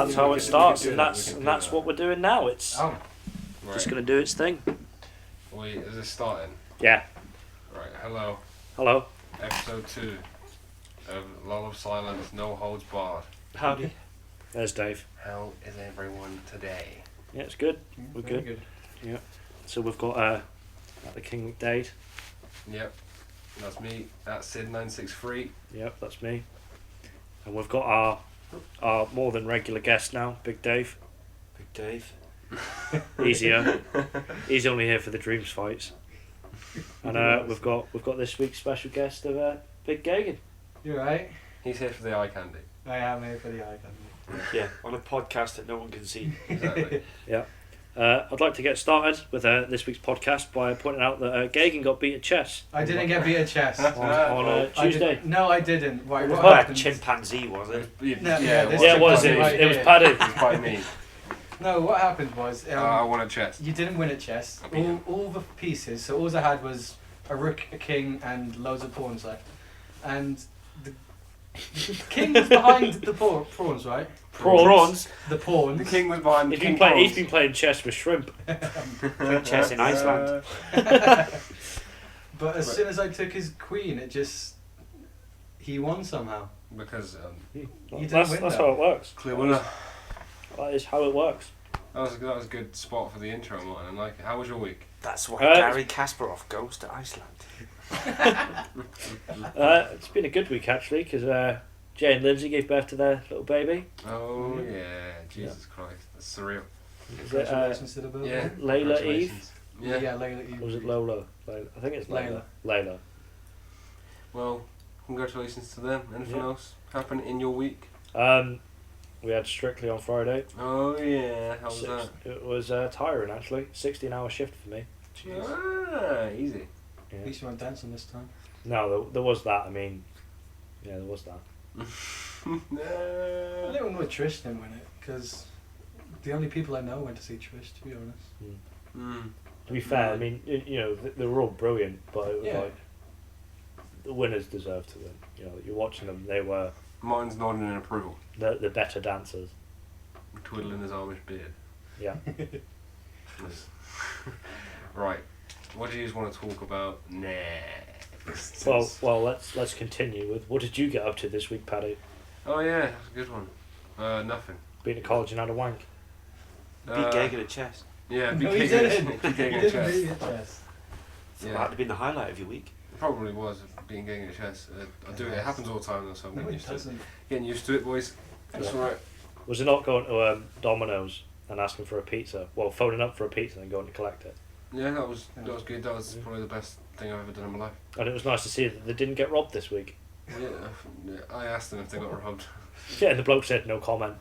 that's how it starts, and that's what we're doing now. It's just going to do its thing. Wait, is it starting? Yeah. Right, hello. Hello. Episode 2 of Lull of Silence, No Holds Barred. Howdy. There's Dave. How is everyone today? Yeah, it's good. We're good. Yeah. So we've got the King McDade. Yep, that's me. That's Sid963. Yep, that's me. And we've got our more than regular guest now, Big Dave. Big Dave. He's only here for the Dreams fights. And we've got this week's special guest of Big Geoghegan. You right? He's here for the eye candy. I am here for the eye candy. Yeah, on a podcast that no one can see. Exactly. Yeah. I'd like to get started with this week's podcast by pointing out that Geoghegan got beat at chess I didn't get beat at chess. on Tuesday. No, I didn't. Right, what Well, a happened? chimpanzee, was it? No, yeah, this Yeah, it was. It chimpanzee was right Paddy. It was by me. No, what happened was I won a chest. you didn't win at chess. I beat him. All the pieces. So all I had was a rook, a king, and loads of pawns left. And the king was behind the pawns, right? Prawns. The pawns. The king was behind the He's king. been playing chess with shrimp. Played chess in Iceland. But as soon as I took his queen, he won somehow. Because didn't win That's that. how it works. clear winner. That is how it works. That was a good spot for the intro, Martin. I like it. How was your week? That's why Uh, Gary Kasparov goes to Iceland. It's been a good week actually because Jay and Lindsay gave birth to their little baby. Oh yeah, Jesus Christ, that's surreal. Is it Congratulations to the both. Yeah, Layla Eve? congratulations. Yeah, Yeah. Layla Eve. Or was it Lola? I think it's Layla. Layla. Well, congratulations to them. Anything Yeah. else happen in your week? We had Strictly on Friday. Oh yeah, how was that? It was tiring actually. 16-hour shift for me. Ah, easy. At Yeah. least you weren't dancing this time. No, there was that. I mean, yeah, there was that. I don't know why Trish didn't win it, because the only people I know went to see Trish, to be honest. To be fair, I mean, you know, they were all brilliant, but it was Yeah. like the winners deserved to win. You know, you're watching them; they were Martin's nodding in approval, the better dancers. twiddling his Amish beard. Yeah. Yes. Right. What do you just want to talk about next? Well, let's continue with what did you get up to this week, Paddy? Oh yeah, that's a good one. Nothing. Been to college and had a wank. Beat Geoghegan at chess. Yeah, No, big he didn't. Big He game didn't chess. beat it, yes. That'd have been the highlight of your week. It probably was being getting at chess. I do it. It happens all the time, though, so I'm No, getting it used to it. doesn't. Getting used to it, boys. That's Yeah. alright. Was it not going to Domino's and asking for a pizza? Well, phoning up for a pizza and going to collect it. Yeah, that was good. That was probably the best thing I've ever done in my life. And it was nice to see that they didn't get robbed this week. Yeah, I asked them if they got robbed. Yeah, and the bloke said no comment.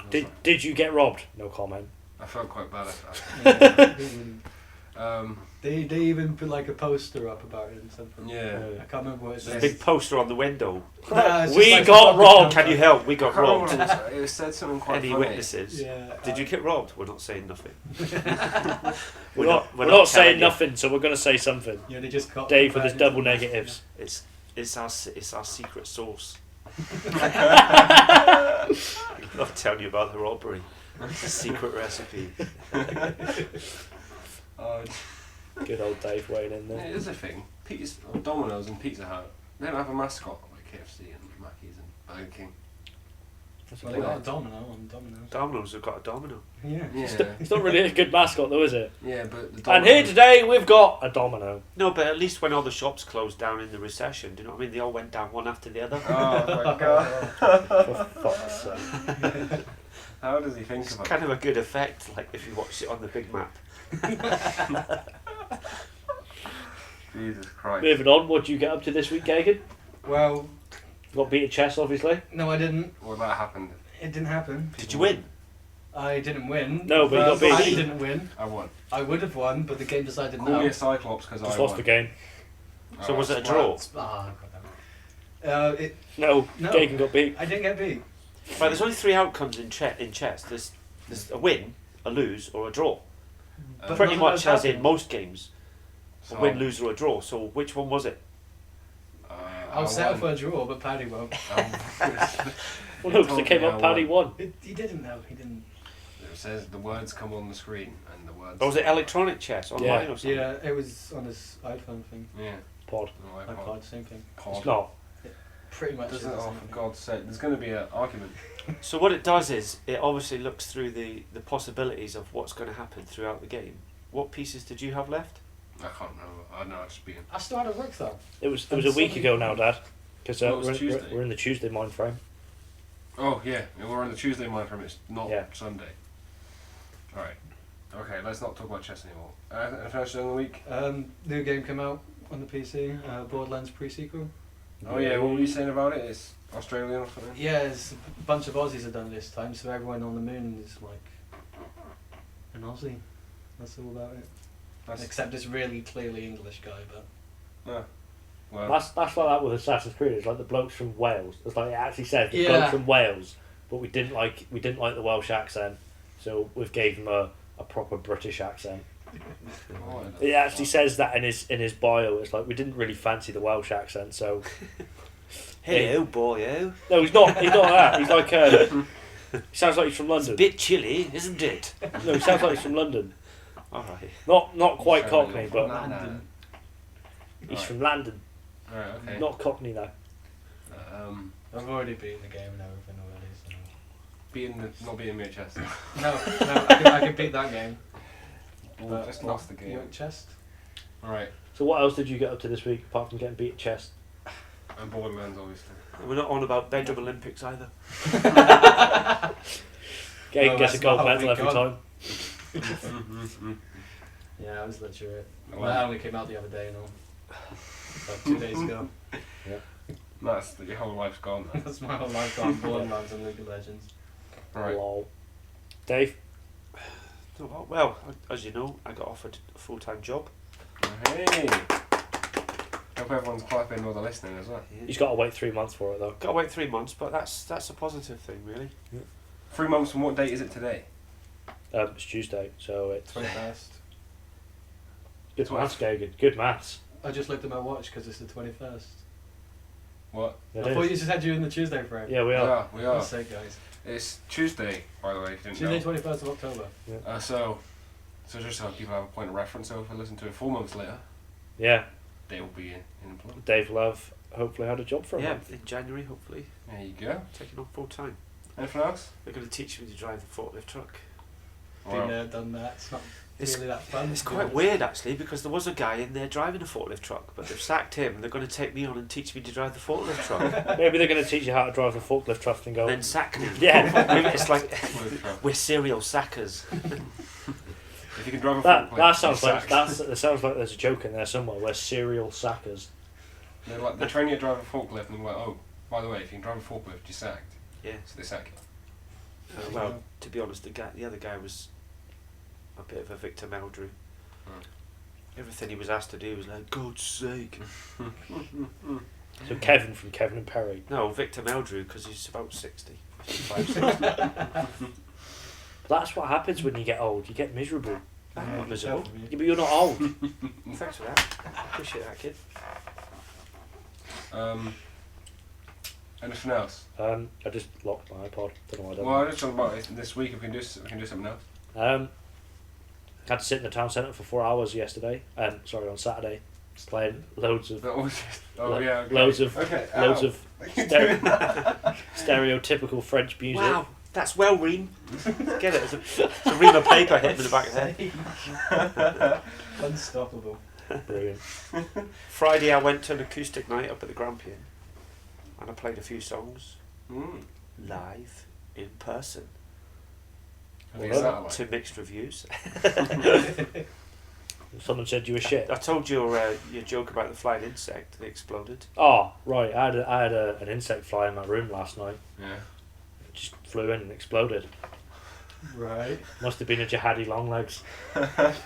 Did you get robbed? No comment. I felt quite bad at that. They even put like a poster up about it and something. Yeah. I can't remember what it There's a said. big poster on the window. Nah, it's just We like got a robbed. Can you help? We got I can't remember robbed. what it said something quite Any funny. witnesses? Yeah. Did you get robbed? We're not saying nothing. We're not telling saying you. nothing, so we're going to say something. Yeah, they just got Dave with his bad double information. negatives. It's our secret sauce. Not telling you about the robbery. It's a secret recipe. Uh, Good old Dave weighing in yeah, there. it is a thing. Domino's and Pizza Hut, they don't have a mascot like KFC and Mackey's and Burger King. That's Well, a they good got a one. domino on Domino's. Domino's have got a domino. Yeah. Yeah, It's not really a good mascot though, is it? yeah, but the And here today we've got a domino. No, but at least when all the shops closed down in the recession, do you know what I mean? They all went down one after the other. Oh my god! For fuck's sake. How does he think It's about kind of a good effect, like if you watch it on the big map. Jesus Christ? Moving on, what did you get up to this week, Geoghegan? Well, Got beat at chess, obviously. no, I didn't. Well, that happened. It didn't happen. Did you win? I didn't win. No, but you got beat. I didn't win. I won. I would have won, but the game decided Call no. me a Cyclops because I Just won. lost the game. So was it a Alright, draw? Ah, goddammit. No, No. Geoghegan got beat. I didn't get beat. Right, there's only three outcomes in chess. There's a win, a lose, or a draw. But Pretty none of much those as in happened. most games, So, a win, lose, or a draw. So which one was it? I'll settle won. for a draw, but Paddy won't. Well, no, because it came up Paddy won. He didn't know. He didn't. It says the words come on the screen, and the words. Or was it electronic chess online or something? Yeah, it was on his iPhone thing. Yeah. Pod. No, iPod, same thing. It's not. Pretty much. Doesn't is the oh same for thing. God's sake! There's going to be an argument. So what it does is it obviously looks through the possibilities of what's going to happen throughout the game. What pieces did you have left? I can't remember. I don't know. I just being. I still had a rook though. It was a week ago now, Dad. Because Well, it was Tuesday. we're in the Tuesday mind frame. Oh yeah, we're on the Tuesday mind frame. It's not Yeah. Sunday. All right. Okay, let's not talk about chess anymore. Anything else in the week? New game came out on the PC. Borderlands pre-sequel. Oh yeah, what were you saying about it? It's Australian or something. Yeah, it's a bunch of Aussies have done it this time, so everyone on the moon is like an Aussie. That's all about it. That's, Except it's really clearly English guy, but well, That's like that with Assassin's Creed. It's like the blokes from Wales. It's like it actually says the Yeah. bloke from Wales, but we didn't like the Welsh accent, so we gave him a proper British accent. what? It actually says that in his bio. It's like we didn't really fancy the Welsh accent, so Hello, boyo. no, he's not. He's not that. He's like he sounds like he's from It's a London. bit chilly, isn't it? No, he sounds like he's from London. All right. Not quite Cockney, but London. he's Right. from London. Alright, okay. Not Cockney though. I've already beaten the game and everything already. Not beating me at chess. So. No, I can beat that game. We But just lost the game. You at chest? Alright, So what else did you get up to this week apart from getting beat at chess? and Borderlands obviously. We're not on about bedroom Olympics either. Gabe No, gets a that's gold not medal we every got. time. Yeah, I was literate. Well, That only came out the other day and all. Like 2 days ago. That's your whole life's gone then. That's my whole life gone. Borderlands and League of Legends. Alright. Lol. Dave, Oh, well, as you know, I got offered a full-time job. Hey! Hope everyone's clapping while they're listening as well. he's got to wait 3 months for it though. Got to wait 3 months, but that's a positive thing, really. 3 months from what date is it today? It's Tuesday, so it's 21st. good maths, Geoghegan. Good maths. I just looked at my watch because it's the 21st. What? It I thought is. you just had you in the Tuesday frame. Yeah, we are. We For are. God's sake, guys. It's Tuesday, by the way, if you Tuesday, didn't know. 21st of October. So just so people have a point of reference, so if they listen to it 4 months later, Yeah, they will be in employment. Dave Love hopefully had a job for a Yeah, month. in January, hopefully, There you go. taking on full-time. Anything else? They're going to teach me to drive the forklift truck. Well, Been there, done that. It's not It's- really that fun. It's to be quite honest. weird, actually, because there was a guy in there driving a forklift truck, but they've sacked him, and they're going to take me on and teach me to drive the forklift truck, Maybe they're going to teach you how to drive a forklift truck and go. and then sack me. Yeah. Maybe it's like forklift truck. we're serial sackers. If you can drive a That forklift, sounds you're like sacked. it sounds like there's a joke in there somewhere. We're serial sackers. They train you to drive a forklift, and they're like, oh, by the way, if you can drive a forklift, you're sacked. Yeah. So they sack you. Well, to be honest, the other guy was a bit of a Victor Meldrew. Everything he was asked to do was like, God's sake. So Kevin from Kevin and Perry. No, Victor Meldrew, because he's about 60. 55, 60. That's what happens when you get old. You get miserable. I'm not miserable. Yeah, but you're not old. Thanks for that. Appreciate that, kid. Anything else? I just locked my iPod. Don't know why I done Well, I just talking about it this week. If we can do something else. that. Had to sit in the town centre for 4 hours yesterday. Sorry, on Saturday. Just playing loads of That was just, oh Lo- yeah. Okay. loads of okay. loads ow. of stereotypical French music. Wow, that's well, Reem. Get it? It's a ream of paper hit him in the back of the head. Unstoppable. Brilliant. Friday, I went to an acoustic night up at the Grampian, and I played a few songs Mm. live in person. I think it's that like. To mixed reviews. Someone said you were shit. I told your joke about the flying insect that exploded. Oh, right. I had an insect fly in my room last night. Yeah. It just flew in and exploded. Right. Must have been a jihadi long legs. That's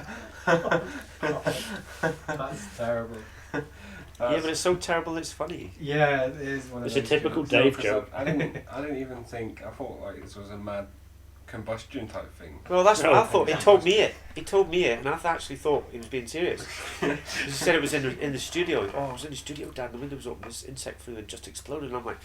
terrible. Yeah, but it's so terrible it's funny. Yeah, it is one of It's a those typical jokes. Dave 'cause joke. I didn't even think. I thought like this was a mad combustion type thing. Well, that's what No. I thought. He told me it. He told me it, and I actually thought he was being serious. He said it was in the studio. Oh, I was in the studio, Dan. The window was open. This insect flew and just exploded. And I'm like,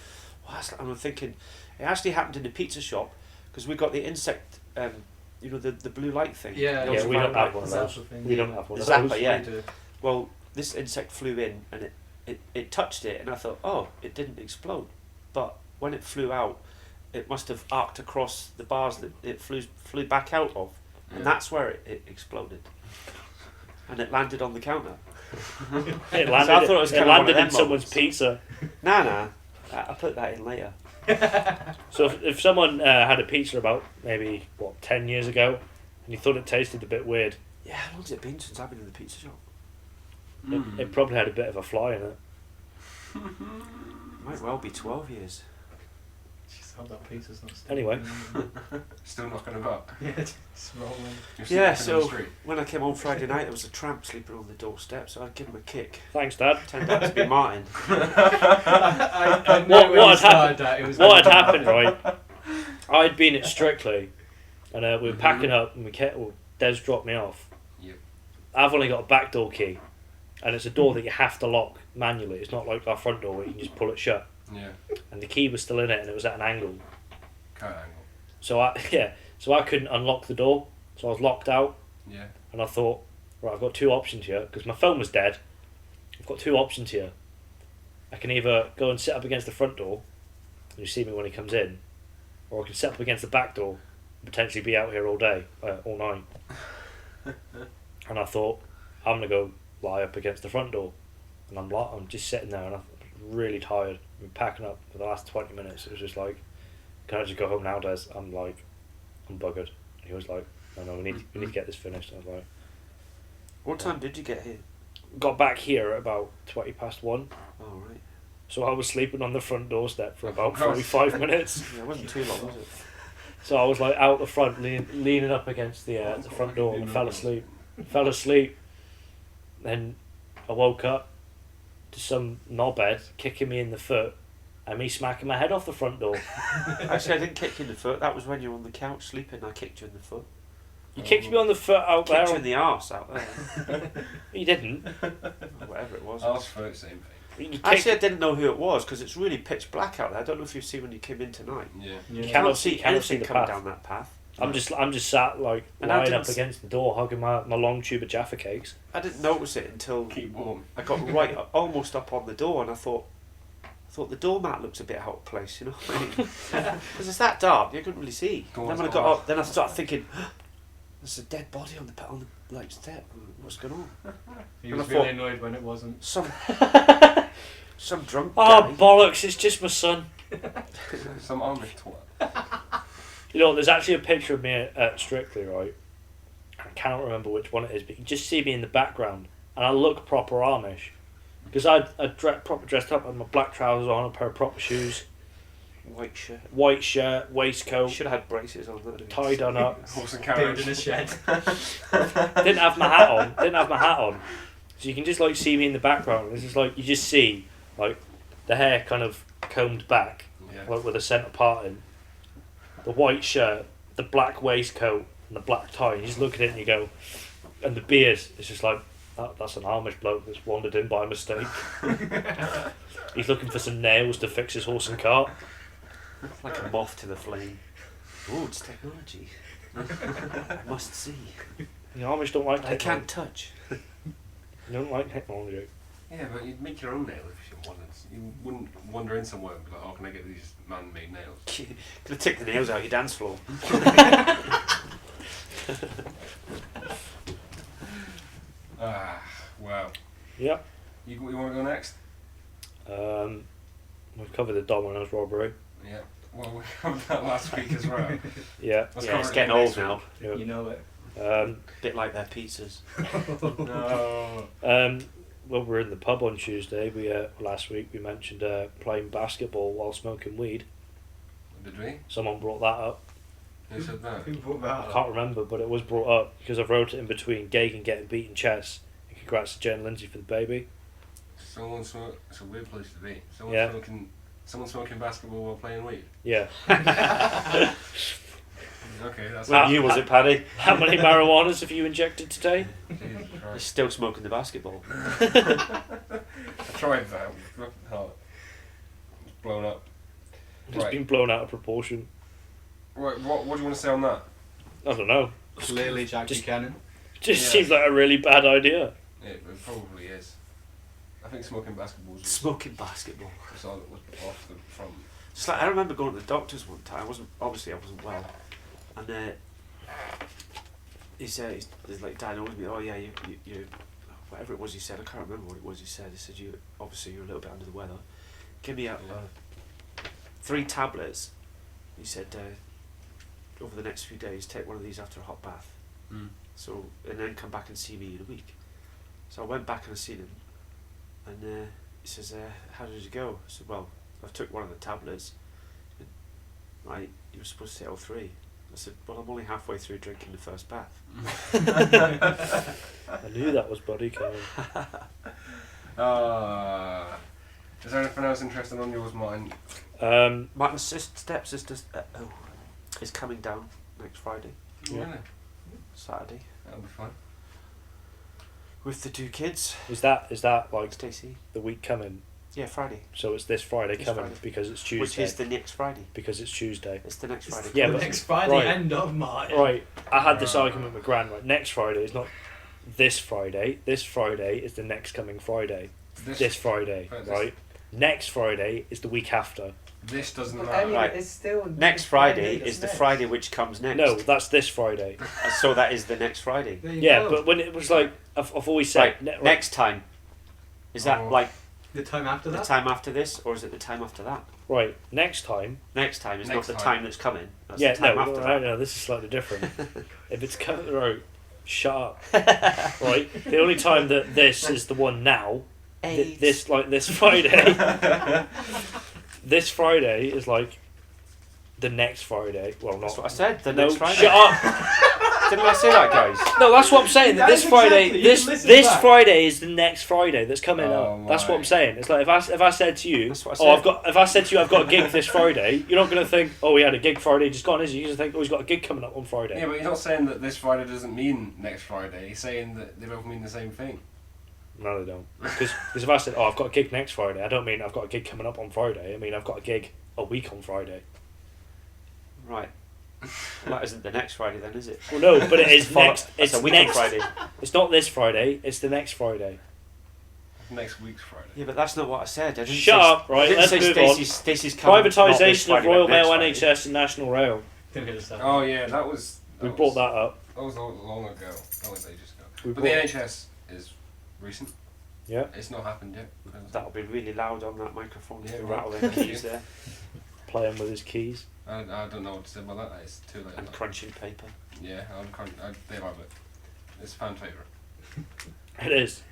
what's that? And I'm thinking, It actually happened in the pizza shop because we got the insect, the blue light thing. Yeah, Yeah, we don't have one of those. Zapper thing. We don't have one of Zapper, those. yeah. We do. Well, this insect flew in and it touched it, and I thought, oh, it didn't explode. But when it flew out, it must have arced across the bars that it flew back out of, and that's where it exploded. And it landed on the counter. It So I thought it was kind of one of them in someone's moments. pizza. Nah, I'll put that in later. So if someone had a pizza about maybe 10 years ago, and you thought it tasted a bit weird, Yeah, how long's it been since I've been in the pizza shop? it probably had a bit of a fly in it. Might well be 12 years. Jeez, I hope that pizza's not still. Anyway. Still knocking about. Yeah, just rolling. You're Yeah, sleeping on the so street. when I came home Friday night, there was a tramp sleeping on the doorstep, so I'd give him a kick. Thanks, Dad. Turned out to be Martin. I knew What when you had started that it was. What had happened, right? I'd been at Strictly, and we were packing up, and Des dropped me off. Yep. I've only got a back door key, and it's a door that you have to lock manually. It's not like our front door where you can just pull it shut. Yeah. And the key was still in it, and it was at an angle. Cut angle. So I couldn't unlock the door, so I was locked out. Yeah. And I thought, right, I've got two options here, because my phone was dead. I've got two options here. I can either go and sit up against the front door, and you see me when he comes in, or I can sit up against the back door, and potentially be out here all day, all night. And I thought, I'm going to go lie up against the front door. And I'm just sitting there, and I'm really tired. I've been packing up for the last 20 minutes. It was just like, can I just go home now, Des? I'm buggered. And he was like, no, we need to get this finished. I was like, What time did you get here? got back here at about 20 past 1. Oh, right. So I was sleeping on the front doorstep for about God. 45 minutes. Yeah, it wasn't too long, was it? So I was like out the front, leaning up against the front door, and fell asleep. Then I woke up to some knobhead kicking me in the foot, and me smacking my head off the front door. Actually, I didn't kick you in the foot. That was when you were on the couch sleeping. I kicked you in the foot. You kicked me on the foot out Kicked you there. in the arse out there. You didn't. Or whatever it was. Arse foot, same thing. You Actually, I didn't know who it was because it's really pitch black out there. I don't know if you've seen when you came in tonight. Yeah. You Cannot cannot see- see cannot see anything the coming path. down that path. I'm just sat like And I lying didn't up s- against the door, hugging my long tube of Jaffa cakes. I didn't notice it until Keep warm. I got right almost up on the door, and I thought the doormat looks a bit out of place, you know what I mean? Because it's that dark, you couldn't really see. Go Then on, when I go got on. up, then I started thinking, there's a dead body on the like step. What's going on? He And was I really thought- annoyed when it wasn't. Some drunk Oh guy. bollocks! It's just my son. Some Amish twat. You know, there's actually a picture of me at Strictly, right? I cannot remember which one it is, but you just see me in the background, and I look proper Amish. Because I proper dressed up, I had my black trousers on, a pair of proper shoes, White shirt. white shirt, waistcoat, Should have had braces on. That tie done up. Horse and Building carriage. a shed. Didn't have my hat on. So you can just like see me in the background. It's just like you just see like the hair kind of combed back, Yeah. like with the centre parting, the white shirt, the black waistcoat, and the black tie. And you just look at it and you go, and the beard. It's just like that's an Amish bloke that's wandered in by mistake. He's looking for some nails to fix his horse and cart. Like a moth to the flame. Oh, it's technology. I must see. The Amish don't like I technology. can't touch. They don't like technology. Yeah, but you'd make your own nails if you wanted. You wouldn't wander in somewhere and be like, oh, can I get these man-made nails? Gonna take the nails out of your dance floor. Ah, wow. Yep. You want to go next? We've covered the Domino's robbery. Yeah. Well, we covered that last week as well. Yeah. Let's Yeah, cover it's it getting next old week. now. Yeah. You know it. Bit like their pizzas. No. Well, we're in the pub on Tuesday. Last week we mentioned playing basketball while smoking weed. Did we? Someone brought that up. Who said that? Who brought I that can't up? remember, but it was brought up because I wrote it in between Geoghegan getting beaten chess. And congrats to Jen and Lindsay for the baby. It's a weird place to be. Yeah. Someone smoking basketball while playing weed. Yeah. Okay, that's When you was it, Paddy? How many marijuanas have you injected today? Jesus You're Christ. still smoking the basketball. I tried that. It was fucking hot. It was blown up. It's Right. been blown out of proportion. Right, what do you want to say on that? I don't know. Clearly, Jack Just- Buchanan. Just Yeah. seems like a really bad idea. It probably is. I think smoking basketballs was Smoking basketball. was off the front. Just like I remember going to the doctor's one time. I wasn't well, and he said he's like diagnosed me. Oh yeah, you whatever it was he said. I can't remember what it was he said. He said you're a little bit under the weather. Give me 3 tablets. He said over the next few days, take one of these after a hot bath. Mm. So and then come back and see me in a week. So I went back and I seen him, and he says, "How did it go?" I said, "Well, I took one of the tablets. Right, you were supposed to take all 3." I said, "Well, I'm only halfway through drinking the first bath." I knew that was Buddy coming. Is there anything else interesting on yours, Martin? Martin's stepsister is coming down next Friday, Yeah. Really? Saturday, That'll be fun. with the 2 kids. Is that like Stacey. the week coming? Yeah, Friday. So it's this Friday This coming Friday. because it's Tuesday. Which is the next Friday. Because it's Tuesday. It's the next Friday. Yeah, The but- next Friday, right. end of March. Right. I had this argument with Gran. Right. Next Friday is not this Friday. This Friday is the next coming Friday. This Friday. Right, this- Right. Next Friday is the week after. This doesn't Well, matter. I mean, Right. it's still Next Friday that's is the next. Friday which comes next. No, that's this Friday. So that is the next Friday. There you Yeah, go. but when it was like I've always said Right, next time. Is that Oh. like the time after the that. time after this, or is it the time after that? right next time. Next time is Next not the time. time that's coming. That's Yeah, the time no, after no, that. no, this is slightly different. If it's coming, right, shut up. Right, the only time that this is the one now. This Friday. This Friday is like the next Friday. Well, not. That's what I said. The No, next Friday. shut up. Didn't I say that, guys? No, that's what I'm saying. That That this is Friday, exactly- you this listen this back. Friday is the next Friday that's coming Oh up. That's what my. I'm saying. It's like if I said to you, That's what I oh, said. if I said to you, I've got a gig this Friday, you're not gonna think, oh, he had a gig Friday just gone, is he? You're gonna think, oh, he's got a gig coming up on Friday. Yeah, but he's not saying that this Friday doesn't mean next Friday. He's saying that they both mean the same thing. No, they don't. Because if I said, oh, I've got a gig next Friday, I don't mean I've got a gig coming up on Friday. I mean I've got a gig a week on Friday. Right. Well, that isn't the next Friday then, is it? Well, no, but it is next. It's It's a week on next. Friday. It's not this Friday. It's the next Friday. Next week's Friday. Yeah, but that's not what I said. I didn't Shut say, up, right, I didn't let's say move on. Stacey's coming. not this Privatisation of Friday, Royal but next Mail, Friday. NHS, and National Rail. Don't get us started. Oh yeah, that was. We brought that up. That was long ago. That was ages ago. We But the brought- NHS is recent. Yeah. It's not happened yet. That'll be really loud on that microphone if Yeah, you right. rattle the keys there Playing with his keys. I don't know what to say about that. It's too late. and crunching paper. Yeah, they love it. It's fan favourite. It is.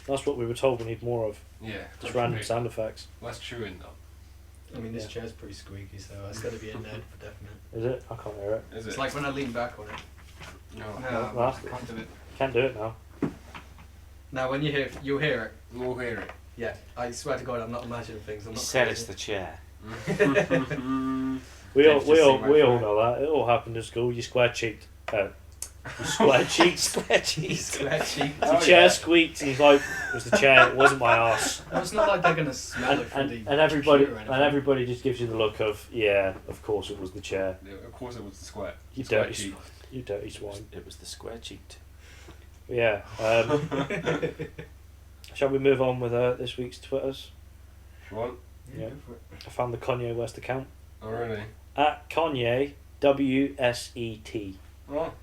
That's what we were told we need more of. Yeah. Just random sound effects. Less chewing though. I mean, this Yeah. chair's pretty squeaky, so it's got to be in there for definite. Is it? I can't hear it. Is It's it? like when I lean back on it. No. No, that's- I can't do it. Can't do it now. Now, when you hear, you'll hear it. We'll hear it. Yeah, I swear to God, I'm not imagining things. I'm He not said crazy. it's the chair. We all Dave's just seen my we all phone. know that. It all happened in school. You square cheeked. You square cheeked. Square cheese. Square cheek. The Oh, chair yeah. squeaked, and he's like, "It was the chair. It wasn't my arse." Well, it's not like they're gonna smell And, it from and everybody computer or anything. just gives you the look of, yeah, of course it was the chair. Yeah, of course it was the square. You Square dirty, cheek. you dirty swine. It was the square cheeked. Yeah. Shall we move on with this week's Twitters? You want? Yeah. go for it. I found the Kanye West account Oh really? at Kanye WSET. Oh.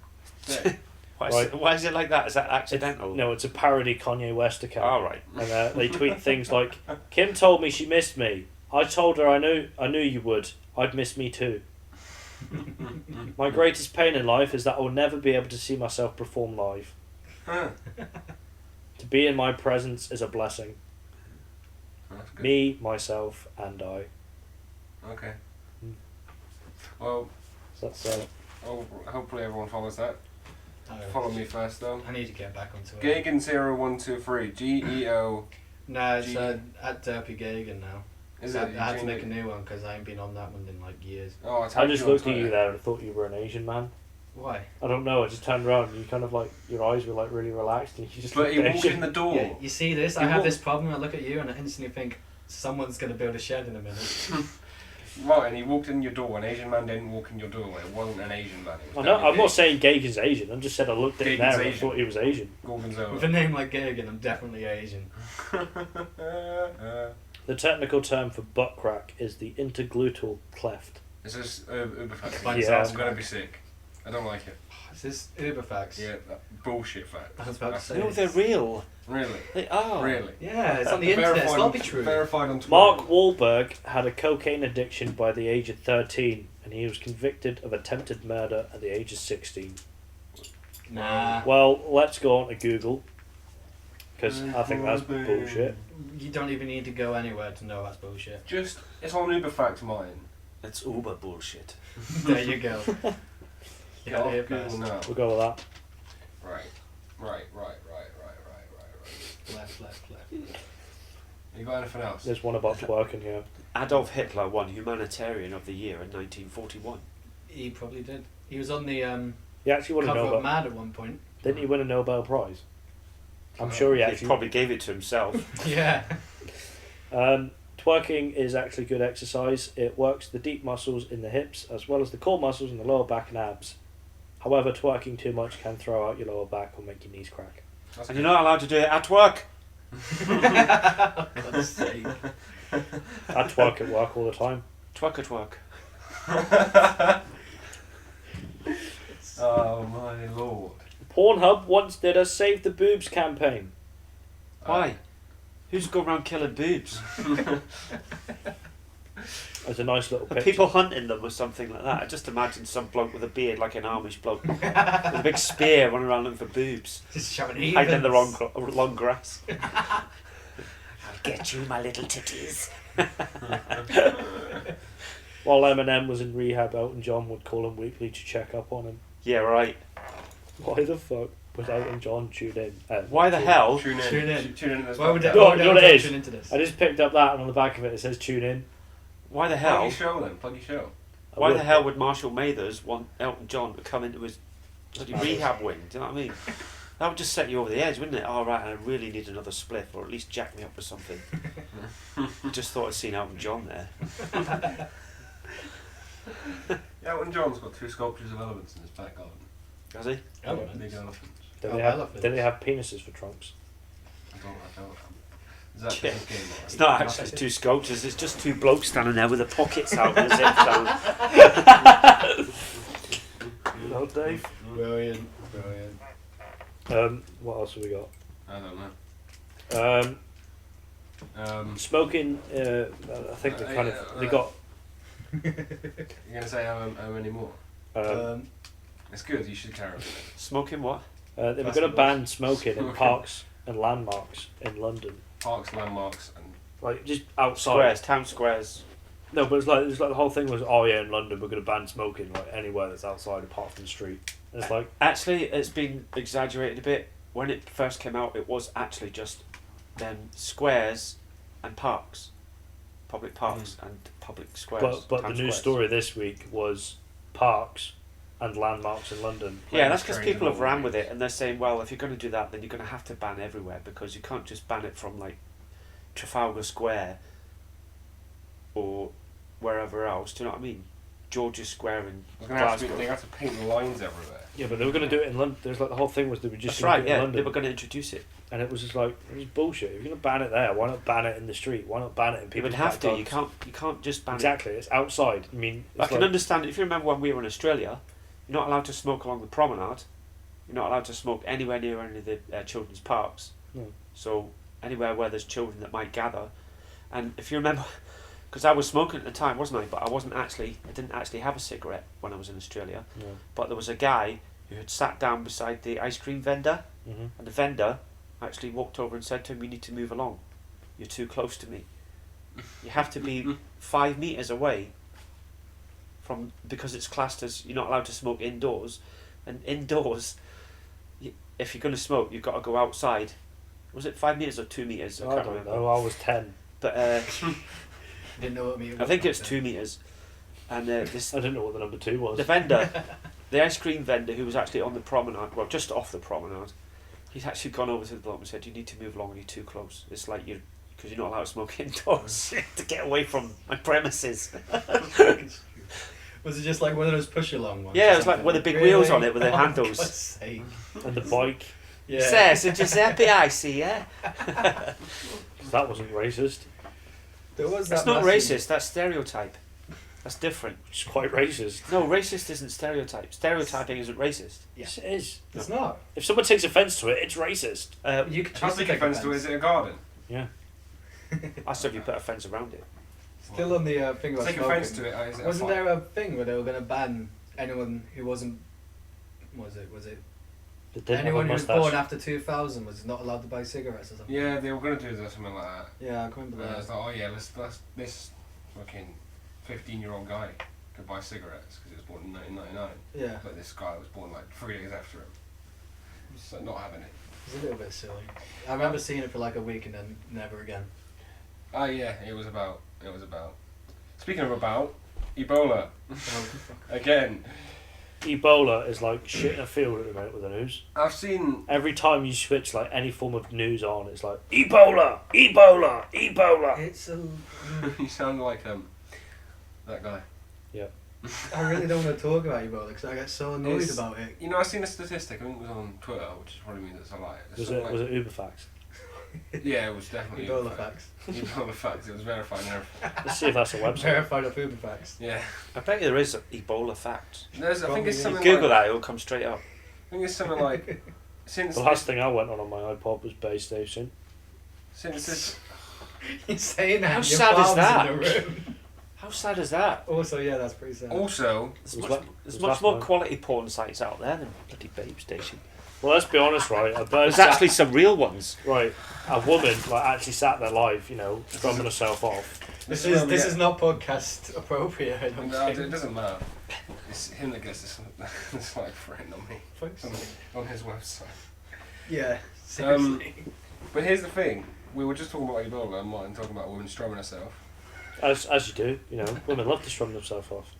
Yeah. Why is it like that? Is that accidental? No, it's a parody Kanye West account. All right. And they tweet things like, "Kim told me she missed me. I told her I knew you would. I'd miss me too. My greatest pain in life is that I'll never be able to see myself perform live. Huh. To be in my presence is a blessing. That's good. Me, myself, and I." Okay. Hmm. Well, So that's hopefully everyone follows that. Oh, Follow me first though. I need to get back onto it. Geoghegan0123. GEO. No, it's G- at Derpy Geoghegan now. Is I it? had to make a new one because I ain't been on that one in like years. Oh, it's I just looked at you there and thought you were an Asian man. Why? I don't know. I just turned around and you kind of like your eyes were like really relaxed and you just. But looked he walked Asian. in the door. Yeah, you see this? I You have walk- this problem. I look at you and I instantly think someone's gonna build a shed in a minute. Right, and he walked in your door. An Asian man didn't walk in your door. It wasn't an Asian man. It was I'm not saying Geoghegan's Asian. I just said I looked at him there Geoghegan's and I Asian. thought he was Asian. Gorgonzola. With a name like Geoghegan, I'm definitely Asian. The technical term for butt crack is the intergluteal cleft. Is this Uber fact? Yeah. I'm gonna be sick. I don't like it. Is this Uber facts? Yeah, bullshit fact. I was about to say. No, they're real. Really? They are. Really? Yeah, it's on the internet. It's got to be true. Verified on Twitter. Mark Wahlberg had a cocaine addiction by the age of 13 and he was convicted of attempted murder at the age of 16. Nah. Well, let's go on to Google because I think that's bullshit. You don't even need to go anywhere to know that's bullshit. Just, it's on Uber fact mine. It's uber bullshit. There you go. Get off here Google first. now. We'll go with that. Right. Left. You got anything else? There's one about twerking here. Adolf Hitler won Humanitarian of the Year in 1941. He probably did. He was on the He actually won a cover of Nobel. Mad at one point. Didn't he win a Nobel Prize? I'm sure he He actually. probably gave it to himself. Yeah. Twerking is actually good exercise. It works the deep muscles in the hips as well as the core muscles in the lower back and abs. However, twerking too much can throw out your lower back or make your knees crack. That's And good. you're not allowed to do it at work. God's sake. I twerk at work all the time. Twerk at work. Oh my lord. Pornhub once did a Save the Boobs campaign. Why? Who's going around killing boobs? There's a nice little Are picture. people hunting them or something like that? I just imagine some bloke with a beard, like an Amish bloke, with a big spear running around looking for boobs, Just showing hiding in the heathens. long grass. I'll get you, my little titties. While Eminem was in rehab, Elton John would call him weekly to check up on him. Yeah, right. Why the fuck was Elton John tuned in? Why the hell? Tune in. Tune in. Tune in. This Why would podcast. it, No, why would you know what Elton it is? tune into this? I just picked up that, and on the back of it, it says tune in. Why the Plug hell? your show then. Plug your show. I Why will. the hell would Marshall Mathers want Elton John to come into his bloody rehab wing? Do you know what I mean? That would just set you over the edge, wouldn't it? All right, I really need another spliff, or at least jack me up with something. Just thought I'd seen Elton John there. Elton John's got 2 sculptures of elephants in his back garden. Has he? Elephants? Big elephants. Do Oh, they have? elephants. Do they have penises for trunks? I don't. Is that Yeah. the game? It's not actually 2 sculptures, it's just 2 blokes standing there with their pockets out and the zips down. No, Dave. Brilliant. What else have we got? I don't know. Smoking. I think they kind of they got. You're gonna say how many more? It's good. You should carry on. Smoking what? They were going to Basketball. ban smoking in parks and landmarks in London, Parks, landmarks, and like just outside. Squares, town squares. No, but it's like the whole thing was, oh yeah, in London we're going to ban smoking like anywhere that's outside apart from the street. And it's like Actually, it's been exaggerated a bit. When it first came out, it was actually just squares and parks. Public parks and public squares. but the town news squares. story this week was parks and landmarks in London. Yeah, that's because Planes, trains, people and have ran all with these. it and they're saying, well, if you're going to do that, then you're going to have to ban everywhere because you can't just ban it from like Trafalgar Square or wherever else. Do you know what I mean? George's Square in They're gonna have Glasgow. to paint the lines everywhere. Yeah, but they were going to do it in London. There's like the whole thing was they were just That's gonna right. do it in Yeah, London. they were going to introduce it. And it was just like, it was bullshit. If you're going to ban it there, why not ban it in the street? Why not ban it in You people's would have to. You backyards? can't just ban Exactly, it's outside. I mean, it. I it's can like, understand. If you remember when we were in Australia, you're not allowed to smoke along the promenade. You're not allowed to smoke anywhere near any of the children's parks. No. So anywhere where there's children that might gather, and if you remember, because I was smoking at the time, wasn't I? But I didn't actually have a cigarette when I was in Australia. No. But there was a guy who had sat down beside the ice cream vendor, Mhm. and the vendor actually walked over and said to him, "You need to move along. You're too close to me. You have to be 5 meters away from, because it's classed as you're not allowed to smoke indoors, and indoors, if you're going to smoke, you've got to go outside." Was it 5 meters or 2 meters? I I can't don't remember. know, I was 10. But Didn't know what me. I think it's 2 meters. And this I didn't know what the number 2 was. the vendor, the ice cream vendor who was actually on the promenade, well, just off the promenade, he's actually gone over to the bloke and said, "You need to move along. You're too close. It's like you because you're not allowed to smoke indoors to get away from my premises. Was it just like one of those push-along ones? Yeah, or it was like something? with the big Really? wheels on it with the Oh, handles. God's sake. And the bike. Yeah. Says Giuseppe, I see, yeah. That wasn't racist. There was That's that not massive- racist. That's stereotype. That's different. It's quite racist. No, racist isn't stereotype. Stereotyping isn't racist. Yes, it is. It's not. If someone takes offence to it, it's racist. You can I choose to take take offence to it. Is it a garden? Yeah. I said you put a fence around it. Still on the thing about Take smoking. offence to it. Is it Wasn't a there a thing where they were going to ban anyone who wasn't? Was it? It didn't Anyone who have was a born mustache. after 2000 was not allowed to buy cigarettes or something. Yeah, they were going to do something like that. Yeah, I can't remember It's that. like, oh yeah, let's this fucking 15-year-old guy could buy cigarettes because he was born in 1999. Yeah, But this guy was born like 3 days after him. So not having it. it's a little bit silly. I remember seeing it for like a week and then never again. Oh yeah, it was about. Speaking of about, Ebola. Again, Ebola is like shit in a field at the moment with the news. I've seen. Every time you switch like any form of news on, it's like Ebola, Ebola, Ebola. It's a. You sound like that guy. I really don't want to talk about Ebola because I get so annoyed It's- about it. You know, I've seen a statistic. I think it was on Twitter, which probably means it's a lie. It's Was something it Uberfax? Yeah, it was definitely Ebola facts. Ebola facts. It was verified and everything. Let's see if that's a website. Verified off Uber facts. Yeah. I bet you there is Ebola facts. I think it's Probably something Google like, that, it'll come straight up. I think it's something like since The last thing I went on my iPod was Bay Station. since this. You're saying that. How your sad is farm's that? In the room. How sad is that? Also, yeah, that's pretty sad. Also, There's It was much, la- there's it was much last more night. quality porn sites out there than bloody Babe Station. Well, let's be honest, right? A bird There's sat- actually some real ones. right. A woman like actually sat there live, you know, strumming herself off. This where is we this get- is not podcast appropriate. I don't No, think. it doesn't matter. It's him that gets this like friend on me Thanks. on his website. Yeah, seriously. But here's the thing: we were just talking about Ebola and Martin talking about a woman strumming herself. As you do, you know, women love to strum themselves off.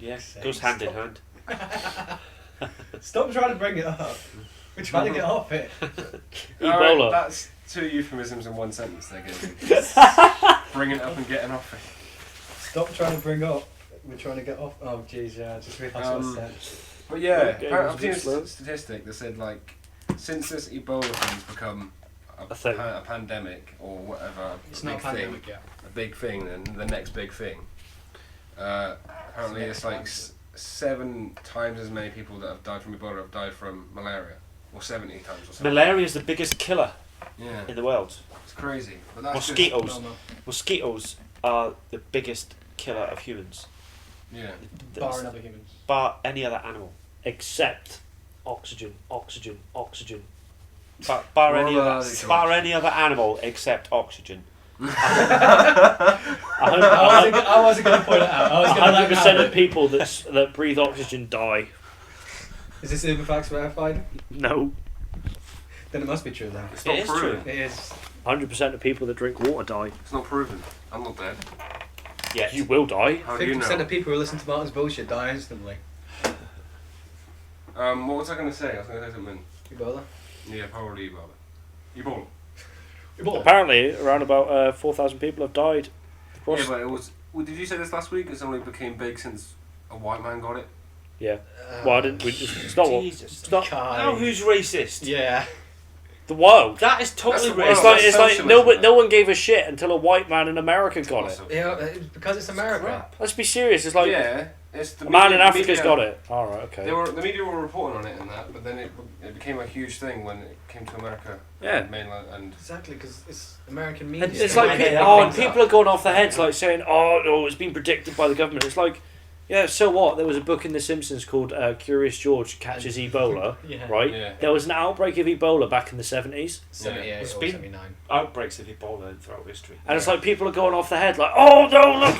Yes, Say goes hand in stop. hand. Stop trying to bring it up. We're trying to get off it. Ebola. Alright, that's 2 euphemisms in one sentence. They're getting bringing it up and getting off it. Stop trying to bring up. We're trying to get off. Oh, jeez, yeah, I just realised what I said. But yeah, Okay, I've seen it's slow. a statistic that said like since this Ebola thing's become A thing. a pandemic or whatever, It's a not a big thing, pandemic yet. a big thing, and the next big thing. Apparently, it's like 7 times as many people that have died from Ebola have died from malaria, or 70 times or something. Malaria is the biggest killer Yeah, in the world. it's crazy. But that's Mosquitoes. No, no. Mosquitoes are the biggest killer of humans. Just, yeah. Barring other humans. Bar any other animal. Except oxygen, oxygen, oxygen. Bar Well, any other animal except oxygen. I wasn't going to point it out. I was going to let it 100% of happen. people that breathe oxygen die. Is this Uberfax verified? No. Then it must be true then. It's It not is proven. It is. 100% of people that drink water die. It's not proven. I'm not dead. Yes. You will die. How do you 50% know? of people who listen to Martin's bullshit die instantly. What was I going to say? I was going to say something. Ebola? Yeah, probably Ebola. Ebola. Apparently, around about 4,000 people have died. Yeah, but it was. Well, did you say this last week? It's only became big since a white man got it. Yeah. Well, I didn't. It's not what. Jesus. It's not Now who's racist? Yeah. the world. That is totally That's the racist. world. It's like that's it's like socialism, no one gave a shit until a white man in America got it. Also- Yeah, because it's America. crap. Let's be serious. It's like yeah, it's the a man media- in Africa's media- got it. All right, okay. The media were reporting on it and that, but then it became a huge thing when it came to America, Yeah. mainland, and Exactly, because it's American media. And it's Why like they and opened people are going off their heads, like saying, "Oh no, it's been predicted by the government." It's like, yeah, so what? There was a book in The Simpsons called Curious George Catches Ebola, Yeah. right? Yeah. There was an outbreak of Ebola back in the 70s, 78 It's or been- 79. Outbreaks of Ebola throughout history. and it's like people are going off their head, like, "Oh no, look,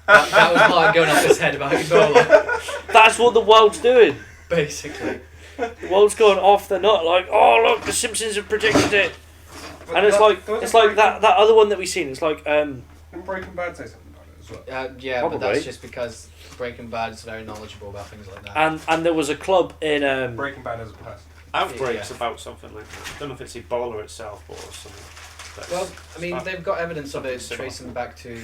That was Martin going off his head about Ebola, that's what the world's doing." basically. The world's going off the nut, like, "Oh look, The Simpsons have predicted it," But and it's that- like doesn't it's like Breaking- that other one that we seen. It's like Didn't Breaking Bad say something about it as well? Yeah, Probably. but that's just because Breaking Bad is very knowledgeable about things like that. and there was a club in Breaking Bad as a past. Outbreaks Yeah. about something like that. I don't know if it's Ebola itself or something. Well, I mean, Stuff. they've got evidence of it Something tracing back to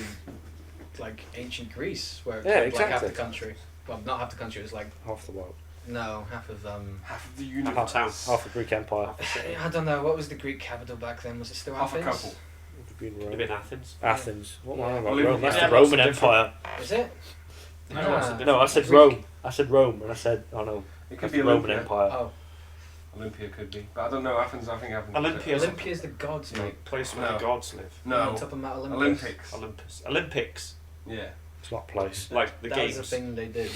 like ancient Greece, where it Yeah, killed, like half exactly. the country. Well, not half the country. It was like Half the world. no, half of Half of the Half universe. town. Half the Greek Empire. Half the city. I don't know what was the Greek capital back then. Was it still Half a Athens? couple. Would have been Would have Rome. been Athens. Athens. What am I on about? Olympia. Rome. That's Yeah, the lots of Roman different- Empire. Is it? There's Ah. lots of No, I different- said Greek. Rome. I said Rome, and I said, oh no, It could that's be the Roman Olympia. Empire. Oh, Olympia could be, but I don't know. Athens. I think Athens. Olympia. Olympia's the gods, mate. Place where No. the gods live. No. On top of Mount Olympus. Olympics. Olympus. Olympics. Yeah. It's not a place. Like the that games. was the thing they did.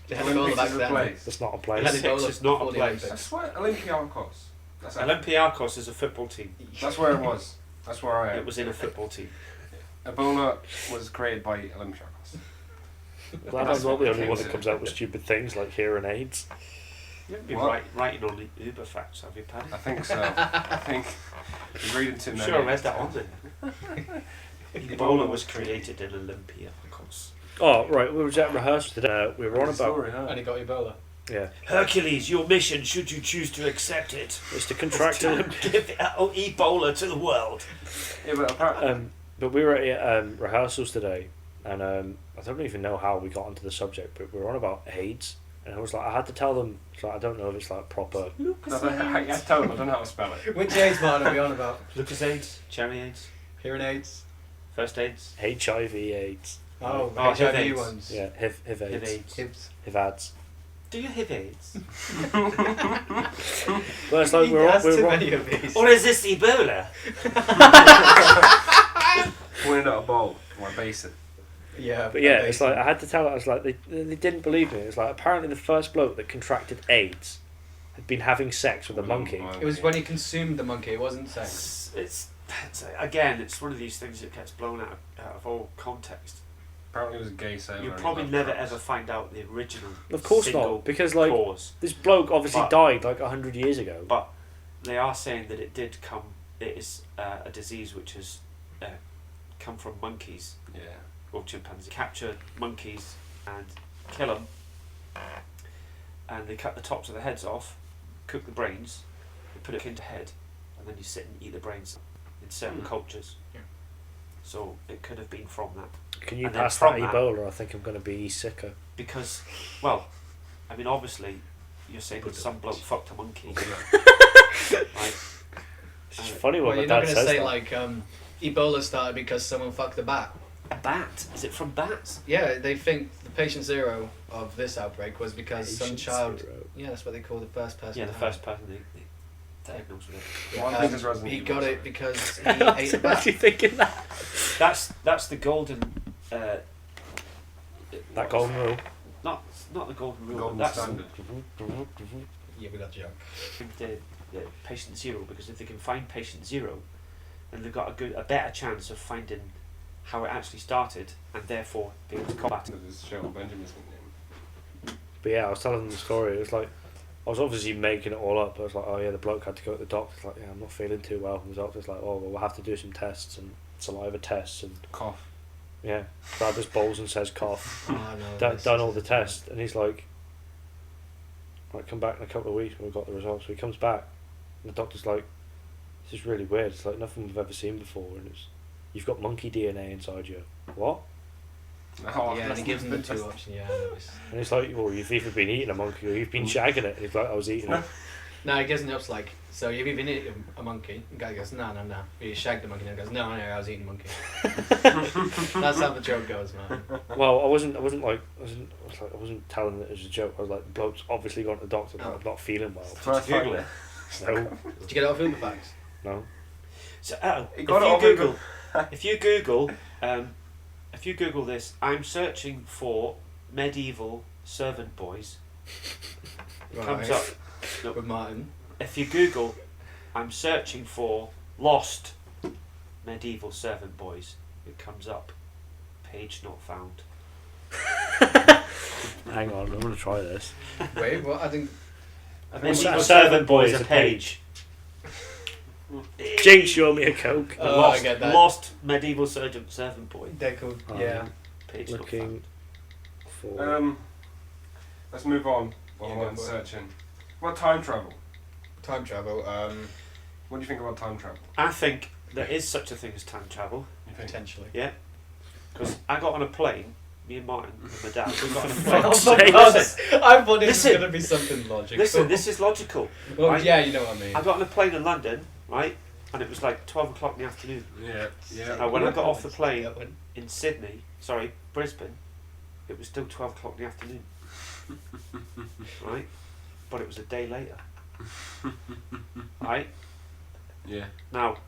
They had Olympics Ebola back is a then. place. It's not a They place. had Olympics Ebola is not a before the place. Olympics. That's why Olympiakos. Olympiakos is a football team. That's where it was. That's where I am. It was in a football team. Ebola was created by Olympiakos. Glad I'm not the only one that comes out with stupid things like hearing aids. You haven't been What? writing on the Uber facts, have you, Paddy? I think so. I think you're reading too I'm many. sure I read that on there. Ebola was created in Olympiakos. Oh, right, we were at rehearsal today. We were on about. Story, huh? And he got Ebola. Yeah. Hercules, your mission, should you choose to accept it, It's to contract Olympia. give Ebola to the world. Yeah, but apparently, But we were at rehearsals today, and I don't even know how we got onto the subject, but we were on about AIDS, and I was like, I had to tell them, it's like, I don't know if it's like proper. I tell them I don't know how to spell it. Which AIDS, Martin, are we on about? Lucas AIDS, cherry AIDS, Hearing aids? first AIDS, HIV AIDS. Oh, Oh, HIV HIV AIDS. ones. Yeah, HIV HIV AIDS. AIDS. Hibs. HIV ads. Do you have AIDS? Well, it's like He we were has on, we too were on, many of these. Or is this Ebola? Pointed at a bowl, my basin. Yeah. but yeah, it's like I had to tell it. I was like, they didn't believe me. It's like apparently the first bloke that contracted AIDS had been having sex with a monkey. It was when he consumed the monkey, it wasn't sex. It's again, it's one of these things that gets blown out of all context. Apparently it was a gay sailor. You'll and he probably loved never drugs. ever find out the original. Of course single not, because like cause. this bloke obviously But- died like 100 years ago. But they are saying that it did come. It is a disease which has come from monkeys Yeah. or chimpanzees. Capture monkeys and kill them, and they cut the tops of the heads off, cook the brains, they put it into head, and then you sit and eat the brains in certain cultures. Yeah. So it could have been from that. Can you and then pass that from that- Ebola? I think I'm going to be sicker. Because, well, I mean, obviously, you're saying that some bloke fucked a monkey, right? It's just funny when Well, my you're not dad going to says say that. like Ebola started because someone fucked a bat. A bat? Is it from bats? Yeah, they think the patient zero of this outbreak was because some Patient child. zero. Yeah, that's what they call the first person. Yeah, the to first person they diagnosed with it. have. Well, I think it's Resident he Evil. got it because he I ate a was bat. actually thinking that. That's the golden. That golden rule. Not the golden rule. Golden but that's standard. Yeah, we got joke. the patient zero, because if they can find patient zero, then they've got a better chance of finding how it actually started, and therefore be able to combat it. This is Shelton Benjamin's nickname. But yeah, I was telling them the story. It was like, I was obviously making it all up. I was like, oh yeah, the bloke had to go to the doctor. It's like, yeah, I'm not feeling too well. And the doctor's like, oh, well, we'll have to do some tests and saliva tests. And Cough. yeah, grab his balls and says cough. Oh, no, Done all the tests. And he's like, right, come back in a couple of weeks when we've got the results. So he comes back. And the doctor's like, this is really weird. It's like nothing we've ever seen before. And it's, you've got monkey DNA inside you. What? Oh, Yeah, and he gives them the two that's- options. Yeah, I know this. And it's like, well, you've either been eating a monkey or you've been shagging it. And he's like, I was eating it. No, he gives them the options like, so have you been eating a monkey? The guy goes, no. He shagged the monkey. And he goes, no, I was eating a monkey. That's how the joke goes, man. Well, I wasn't telling it as a joke. I was like, the bloke's obviously gone to the doctor. But Oh. I'm not feeling well. First Google time. it. No, Did you get it off Uber Facts? no. So, He if got it you off Google, if you Google this, I'm searching for medieval servant boys. It comes up. No. With Martin. If you Google, I'm searching for lost medieval servant boys, it comes up. Page not found. Hang on, I'm gonna try this. Wait, what? I think. Medieval servant servant boy boys is a a page. Jinx, you owe me a coke. Oh, lost, I get that. lost medieval servant boy. They're called. Yeah. Page not Looking found. for. Let's move on while Yeah, I'm go for it. searching. What time travel? Time travel. What do you think about time travel? I think there is such a thing as time travel. You think? Potentially. Yeah. Because I got on a plane, me and Martin and my dad, we got on a Fuck's plane. sake. I thought it was Listen. going to be something logical. Listen, this is logical. Well, right? yeah, you know what I mean. I got on a plane in London, right? And it was like 12 o'clock in the afternoon. Yeah. Yeah. Now, when I got off the plane in Brisbane, it was still 12 o'clock in the afternoon. Right? But it was a day later. Right? Yeah. Now,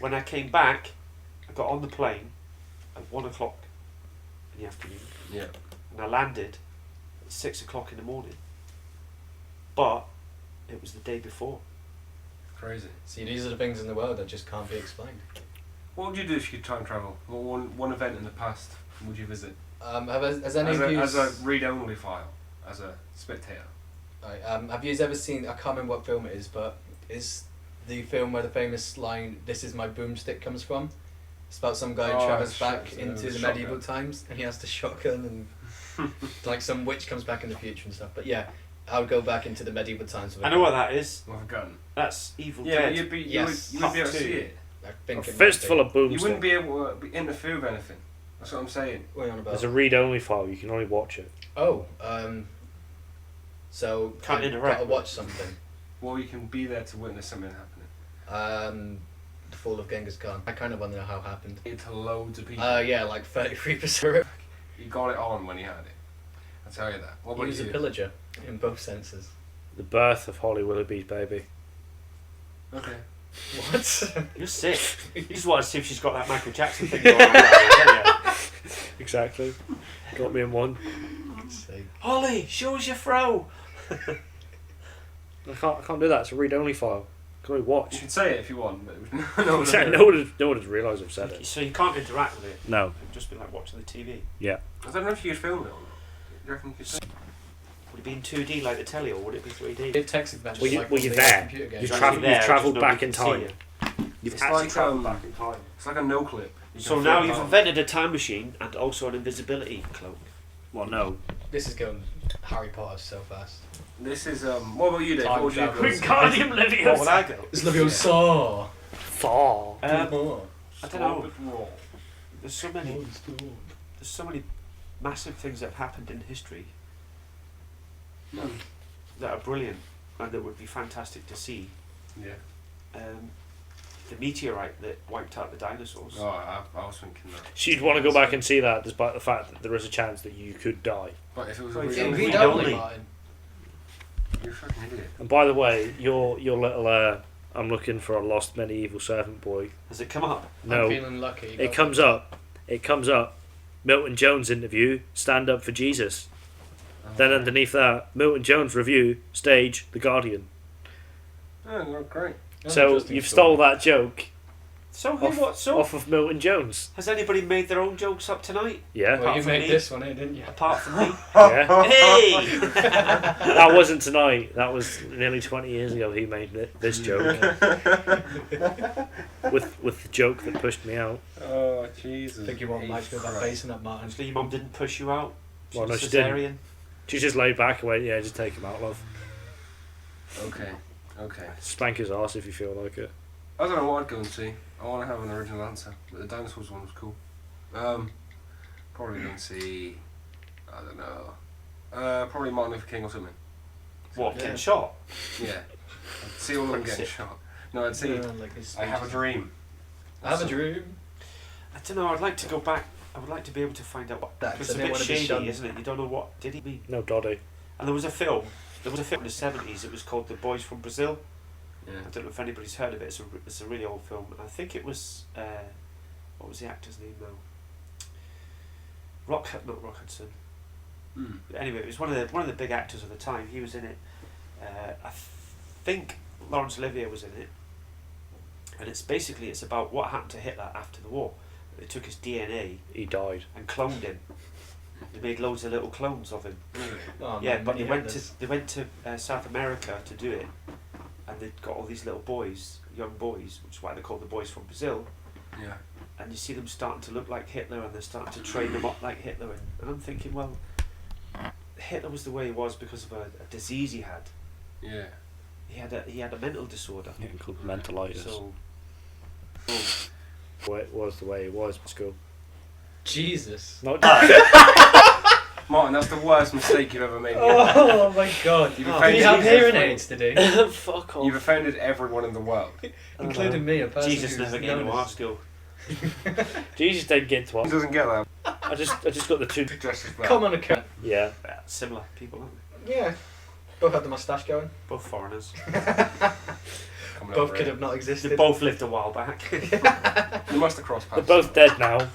when I came back, I got on the plane at 1 o'clock in the afternoon. Yeah. And I landed at 6 o'clock in the morning. But it was the day before. Crazy. See, these are the things in the world that just can't be explained. What would you do if you could time travel? What one event in the past would you visit? Has any of you... As a read-only file, as a spectator. Right, have you ever seen, I can't remember what film it is, but is the film where the famous line, "This is my boomstick" comes from? It's about some guy who travels back into the medieval times and he has the shotgun and like some witch comes back in the future and stuff. But yeah, I would go back into the medieval times. I know what that is. With a gun. That's Evil Yeah, Dead. you would Yes. be able to Part see two. it. I A think it fistful might of boomstick. You wouldn't be able to interfere with anything. That's what I'm saying. be. What are you on about? There's a read-only file. You can only watch it. Oh, so Can't I interact gotta with watch something. Well, you can be there to witness something happening. The fall of Genghis Khan. I kind of want to know how it happened. It's loads of people. Yeah, like 33%. He got it on when he had it. I'll tell you that. What He about was a you? pillager in both senses. The birth of Holly Willoughby's baby. Okay. What? You're sick. You just want to see if she's got that Michael Jackson thing going on. Don't you? Exactly. Got me in one. Holly, show us your fro. I can't do that. It's a read-only file. Can only You watch. should say it if you want, but no, Exactly. No one has realised I've said it. So you can't interact with it. No. It'd just be like watching the TV. I don't know if you could film it or not. Do you reckon you could say Would it be in 2D like the telly, or would it be 3D? It text adventures Well, you- like well, on you're the there. computer game. You've You're travelled- actually there, travelled just back nobody in can see time. you. You've It's actually like, travelled back in time. It's like a no clip. You So can now film you've it. invented a time machine and also an invisibility cloak. Well, no. This is going Harry Potter so fast. This is what about you, Dave? Time What would you travel. go? Wingardium What would Leviosa. I go? It's Leviosa. Far. I don't know. Raw. There's so many massive things that have happened in history that are brilliant and that would be fantastic to see. Yeah. The meteorite that wiped out the dinosaurs. Oh, I was thinking that. So you'd want to go back and see that, despite the fact that there is a chance that you could die. But if it was a Well, real yeah, movie, read Read only. only, Martin. you're a fucking idiot. And by the way, your little I'm looking for a lost medieval servant boy. Has it come up? No, I'm feeling lucky. it comes up. It comes up. Milton Jones interview. Stand up for Jesus. Then underneath that, Milton Jones review. Stage The Guardian. Oh, well, great. So you've stole that joke So who? What? So off of Milton Jones. has anybody made their own jokes up tonight? Yeah. Well, you Apart from made me. this one, didn't you? Apart from me. Yeah. Hey! That wasn't tonight. That was nearly 20 years ago. He made this joke with the joke that pushed me out. Oh, Jesus. I think you want Mike with that bass in that, Martin. Actually, your mum didn't push you out. Well, no, was she didn't. cesarean. She just laid back and went, "Yeah, just take him out, love. Okay. Okay. Spank his ass if you feel like it." I don't know what I'd go and see. I want to have an original answer, but the dinosaurs one was cool. Probably go and see. I don't know. Probably Martin Luther King or something. What? Yeah. Getting shot? Yeah. I'd see all of them getting Sick. shot. No, I'd see. Like his I have a dream. I have a dream. I don't know. I'd like to go back. I would like to be able to find out what. That, It's so a they bit wanna be shady, shunned. isn't it? You don't know what did he mean. No, Doddy. And there was a film. There was a film in the 70s. It was called The Boys from Brazil. Yeah. I don't know if anybody's heard of it. It's a really old film. I think it was what was the actor's name now? Not Rock Hudson. Mm. Anyway, it was one of the big actors of the time. He was in it. I think Laurence Olivier was in it. And it's about what happened to Hitler after the war. They took his DNA He died. and cloned him. They made loads of little clones of him. Oh, Yeah, man, but many others. they went to South America to do it, and they got all these little boys, young boys, which is why they're called the boys from Brazil. Yeah. And you see them starting to look like Hitler, and they're starting to train them up like Hitler. And I'm thinking, well, Hitler was the way he was because of a disease he had. Yeah. He had a mental disorder. Yeah, called mentalitis. So It was the way it was at school. Jesus. Not Martin, that's the worst mistake you've ever made. Oh my god. You've Oh. Did he offended have hearing everyone. aids today? Fuck off. You've offended everyone in the world. Including me, a person Jesus who's never came to known our as- school. Jesus didn't get to He us. doesn't get that. I just got the two. Just as well. Come on, a cat. Yeah. Yeah, similar people, aren't they? Yeah. Both had the moustache going. Both foreigners. Coming Both over could it. have not They existed. both lived a while back. They must have crossed They're paths. both dead now.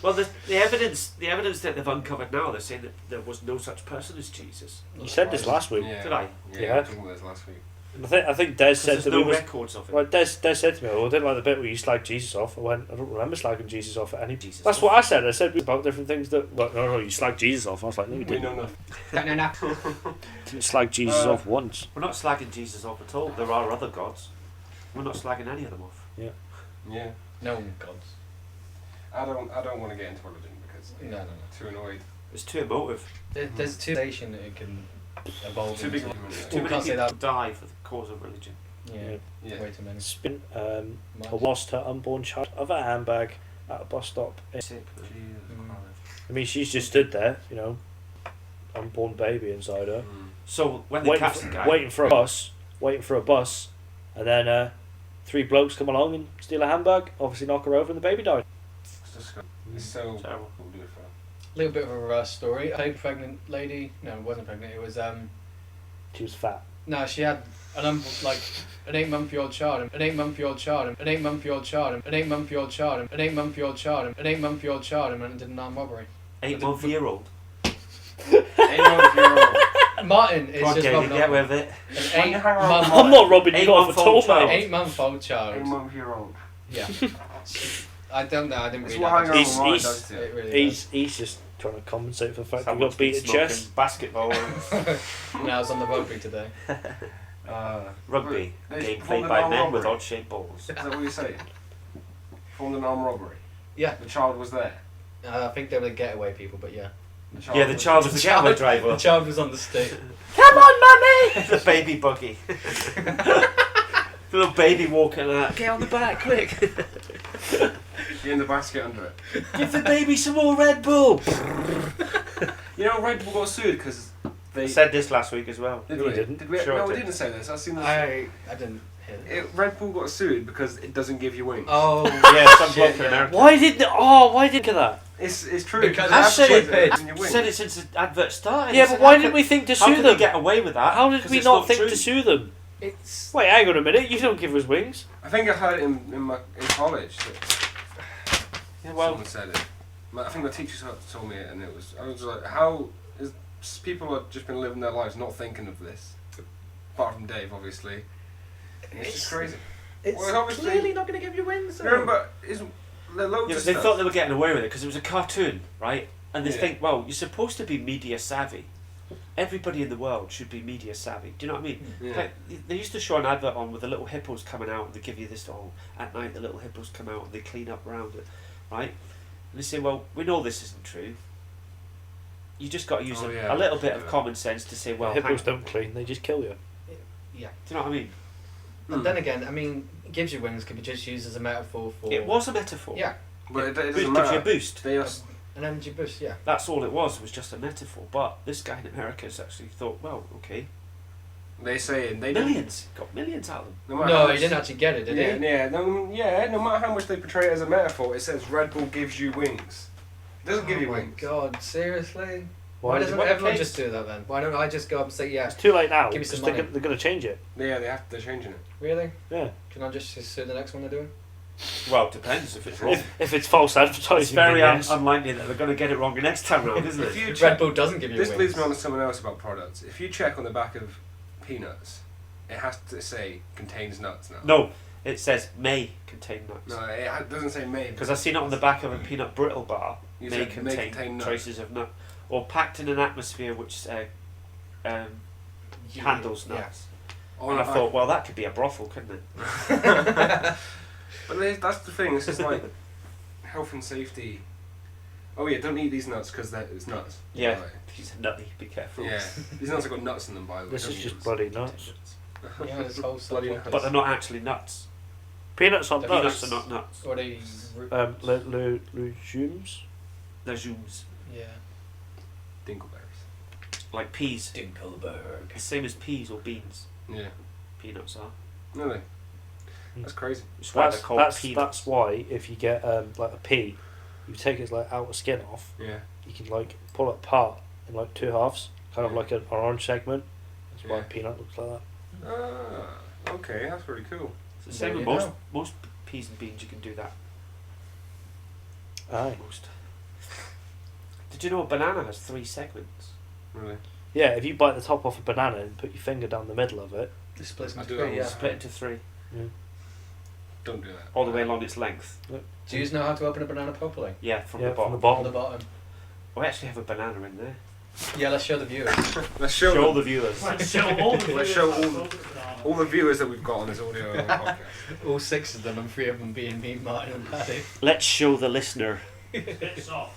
Well, the evidence that they've uncovered now, they're saying that there was no such person as Jesus. You said this last week. Yeah. Did I? Yeah, Yeah. we were talking about this last week. And I think Des said There's that no we was. records of it. Well, Des said to me, "Oh, I didn't like the bit where you slagged Jesus off." I went, "I don't remember slagging Jesus off at any." Jesus That's off. what I said. I said about different things that. Well, no, you slagged Jesus off. I was like, "No, you We didn't. know nothing. Didn't slag Jesus off once." We're not slagging Jesus off at all. There are other gods. We're not slagging any of them off. Yeah. No gods. I don't want to get into religion because No. I'm too annoyed. It's too emotive. There's two station that it can evolve Too big into. of a community. Too many can't say people that. die for the cause of religion. Yeah. Yeah. Way too many. Spin. Much. Lost her unborn child of a handbag at a bus stop. Sick. Man. Jesus Mm. Christ. I mean, she's just stood there, unborn baby inside her, Mm. So when they catch the guy, waiting for a bus, and then 3 blokes come along and steal a handbag. Obviously, knock her over, and the baby died. It's just it's so Terrible. we'll do it for Little bit of a reverse story. A pregnant lady. No, it wasn't pregnant. It was She was fat. No, she had an 8-month-old child, an 8-month-old child, an 8-month-old child, an 8-month-old child, an 8-month-old child, an 8-month-old child, and went and did an armed robbery. 8-month-year-old. 8-month-year-old. Martin is Come on, just Jamie, robbing get off with it. an Hang on, eight-month- I'm not robbing you off at all, 8-month-old child. mate. 8-month-old child. 8-month-year-old. Yeah. I don't know. I didn't It's read what that. hanging He's- on my mind he's- does to It you. really He's just trying to compensate for the fact that he Someone's got beat been at smoking chess. basketball. does. No, I was on the rugby today. Rugby, a They game formed played an by armed men robbery. with odd-shaped balls. Is that what you're saying? Formed an armed robbery. Yeah. The child was there. I think they were the getaway people, but yeah. Yeah, the child was the getaway driver. The child was on the stick. Come on, mummy! The baby buggy. The little baby walking out. Get on the back, quick! Get in the basket under it. Give the baby some more Red Bull. You know, Red Bull got sued because they. I said this last week as well. Did No, we? we didn't. Did we? Sure no, I we did. didn't say this. I've seen this. I didn't hear that. Red Bull got sued because it doesn't give you wings. Oh, Yeah, some bloke shit, in yeah. America. Why didn't get that? It's true. Because it I've said advertises it, as in your wings. said it since the advert started. Yeah, I but said, why how didn't could- we think to How sue could them? they get away with that? How did 'Cause we it's not think true. to sue them? It's Wait, hang on a minute. You don't give us wings. I think I heard it in college that Yeah, well, someone said it. I think my teacher told me it, and it was. I was like, how is people have just been living their lives not thinking of this? Apart from Dave, obviously. It's just crazy. it's Well, obviously- clearly not going to give you wings. You remember? There are loads yeah, of but they stuff. thought they were getting away with it because it was a cartoon, right? And they Yeah. think, well, you're supposed to be media savvy. Everybody in the world should be media savvy. Do you know what I mean? Yeah. Like, they used to show an advert on with the little hippos coming out and they give you this, at night the little hippos come out and they clean up around it, right? And they say, well, we know this isn't true. You just got to use Oh, a, yeah. a little bit of Yeah. common sense to say, well, Hippos hang on. don't clean; they just kill you. Yeah. Do you know what I mean? But then again, I mean, gives you wings could be just used as a metaphor for. It was a metaphor. Yeah, But it Boost doesn't gives you a matter. boost. They are. an energy boost. Yeah. That's all it was just a metaphor. But this guy in America has actually thought, well, okay, They say and they millions, got millions out of them. No, matter how No, much- he didn't actually get it, did yeah, he? no matter how much they portray it as a metaphor, it says Red Bull gives you wings. It doesn't give you Oh my wings. God, seriously? Why Why is doesn't it- everyone case? just do that then? Why don't I just go up and say, yeah, It's too late now. Give me some They're money. gonna- They're going to change it. Yeah, they're changing it. really? Yeah. Can I just sue the next one they're doing? Well, it depends if it's wrong. If it's false advertising, It's very then yes. unlikely that they're going to get it wrong the next time round, isn't If it? you Red check, Bull doesn't give you this wings. leads me on to something else about products. If you check on the back of peanuts, it has to say contains nuts now. No, it says may contain nuts. No, it doesn't say may. Because I've seen it on the back of a peanut brittle bar. You May said may contain contain nuts. traces of nut, or packed in an atmosphere which Yeah. handles nuts. Oh, And I no, thought, well, that could be a brothel, couldn't it? But that's the thing. This is like health and safety. oh yeah, don't eat these nuts because it's nuts. Yeah. Right. These are nutty. Be careful. Yeah, these nuts have got nuts in them, by the way. This don't is eat just them. bloody nuts. Yeah, this whole Bloody subject. nuts. But they're not actually nuts. Peanuts aren't Peanuts nuts. Peanuts are not nuts. Or they. Legumes. Legumes. Yeah. Dingleberries. Like peas. Dinkelberg. The same as peas or beans. Yeah. Peanuts are. Really? That's crazy. That's why they're called peanuts. That's why if you get like a pea, you take its like outer skin off. Yeah. You can like pull it apart in like two halves, kind of Yeah. like an orange segment. That's why Yeah. a peanut looks like that. Ah, okay, that's pretty cool. It's the same There with you most go. most peas and beans. You can do that. Aye. Most. Did you know a banana has 3 segments? Really? Yeah, if you bite the top off a banana and put your finger down the middle of it, It splits I into do three, that yeah. one. Split into 3, Don't do that. all the way along its length. Do you know how to open a banana properly? Yeah, from yeah, the bottom. from the On the bottom. bottom. We actually have a banana in there. Yeah, let's show the viewers. Let's show, Show them- the viewers. Let's show all the Let's show all the viewers that we've got on this audio podcast. All 6 of them, and 3 of them being me, Martin, and Paddy. Let's show the listener. It's soft.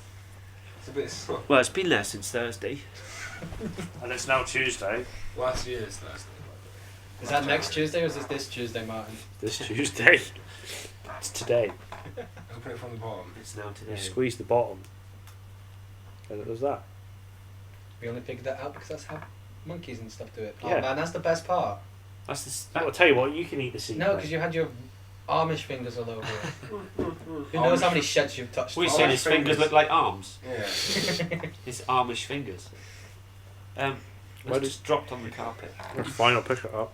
It's a bit soft. Well, it's been there since Thursday. And it's now Tuesday. Last year's Thursday. Is that next Tuesday or is this Tuesday, Martin? This Tuesday. It's today. Open it from the bottom. It's now You today. squeeze the bottom. And it does that. We only figured that out because that's how monkeys and stuff do it. Yeah. Oh man, that's the best part. That's the. s- I'll tell you what, you can eat the seed. No, mate. because you had your Amish fingers all over it. Who knows how many sheds you've touched? What are you Amish saying? His fingers fingers. look like arms. Yeah. His Amish fingers. Where It's just dropped on the carpet. That's fine, I'll pick it up.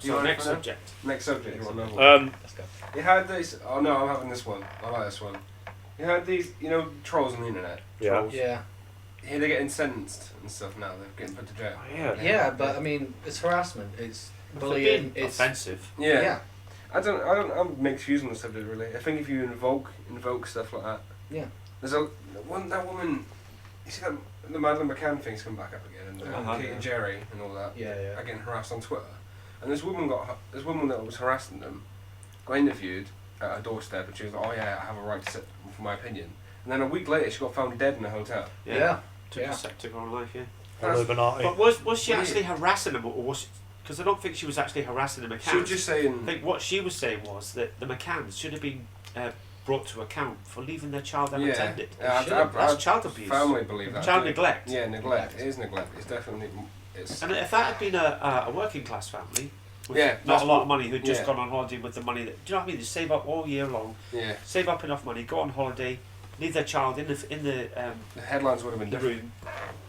You So want it next for now? subject. Next subject. You want another one? Let's go. You had this. Oh no, I'm having this one. I like this one. You had these, trolls on the internet. Yeah. Trolls. Yeah. Here they're getting sentenced and stuff now. They're getting put to jail. Oh, yeah. Yeah, but I mean, it's harassment. It's For bullying. being It's offensive. Yeah. I'm mixed views on the subject really. I think if you invoke stuff like that. Yeah. There's that woman. You see that the Madeleine McCann thing's come back up again, and Uh-huh. Kate and Jerry and all that. Yeah, yeah. Are getting harassed on Twitter, and this woman that was harassing them, got interviewed at her doorstep, and she was like, "Oh yeah, I have a right to sit for my opinion." And then a week later, she got found dead in a hotel. Yeah. Took Yeah. a sec to go on life, yeah. Illuminati. But was she Weird. actually harassing him, or was? Because I don't think she was actually harassing the McCanns. She was just saying. I think what she was saying was that the McCanns should have been brought to account for leaving their child unattended. That's child abuse. Family believe that. Child too. neglect. Yeah, neglect. It is neglect. It's definitely. It's. And if that had been a working class family, with Yeah, not that's a lot what- of money, who'd just yeah. gone on holiday with the money that, do you know what I mean? They save up all year long, Yeah. save up enough money, go on holiday, leave their child in The headlines would have been the different. room,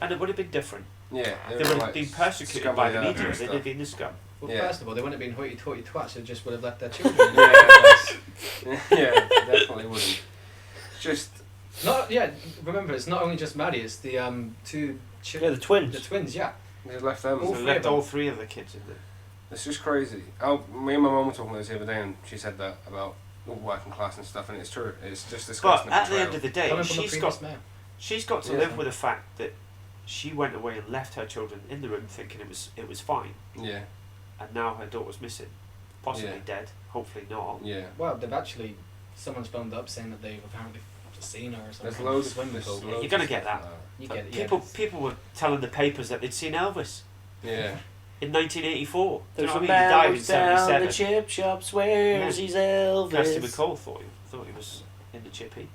and it would have been different. Yeah. They were would have like been persecuted scum by of the earth media. and They'd stuff. have been the scum. Well, Yeah. first of all, they wouldn't have been hoity-toity twats. They just would have left their children. Yeah, definitely wouldn't. Just. Not yeah. Remember, it's not only just Maddie. It's the two. Yeah, the twins. The twins. Yeah. They left them. All So three left of them. all 3 of the kids in there. It's just crazy. Me and my mum were talking about this the other day, and she said that about working class and stuff, and it's true. It's just disgusting. But at the end of the day, Coming from the she's previous got mayor. to Yeah. live with the fact that she went away and left her children in the room thinking it was fine, Yeah, and now her daughter's missing, possibly Yeah. dead, hopefully not. yeah. Well, they've actually. Someone's phoned up saying that they've apparently seen her or something. There's loads of swimming there's pool. loads You're gonna of get stuff that. like You But get it. Yeah, people were telling the papers that they'd seen Elvis Yeah, in 1984. Do you There's know a what I mean? He died in man down the 77. chip shop swears Yeah. he's Kirsty Elvis. McCall thought he was in the chippy.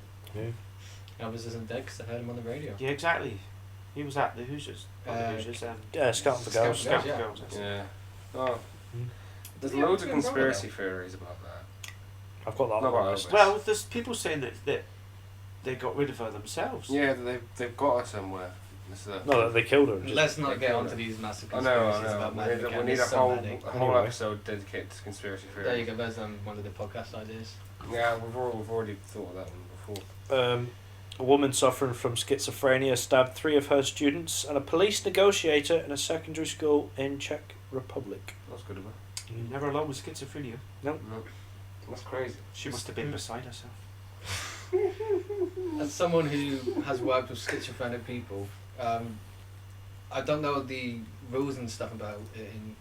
Elvis isn't dead because I heard him on the radio. Yeah, exactly. He was at the Hoosiers. Not the Uh, Hoosiers. Scouting for Scouting girls. for Scout yeah. Girls. that's it. yeah. Oh, Mm. there's Yeah, loads of what's going wrong with conspiracy theories about that. I've got that Not on my about list. Elvis. Well, there's people saying that they got rid of her themselves. Yeah, they've got her somewhere. This is No, they killed her. Just, Let's not they get killed onto her. these massive I know. conspiracies about We Maddie need, McCann. we need a There's so whole many. Anyway. episode dedicated to conspiracy theories. There you go. There's one of the podcast ideas. Yeah, we've already thought of that one before. a woman suffering from schizophrenia stabbed 3 of her students and a police negotiator in a secondary school in Czech Republic. That's good of her. You're never alone with schizophrenia. No, that's crazy. She must have been beside herself. As someone who has worked with schizophrenic people, I don't know the rules and stuff about it in.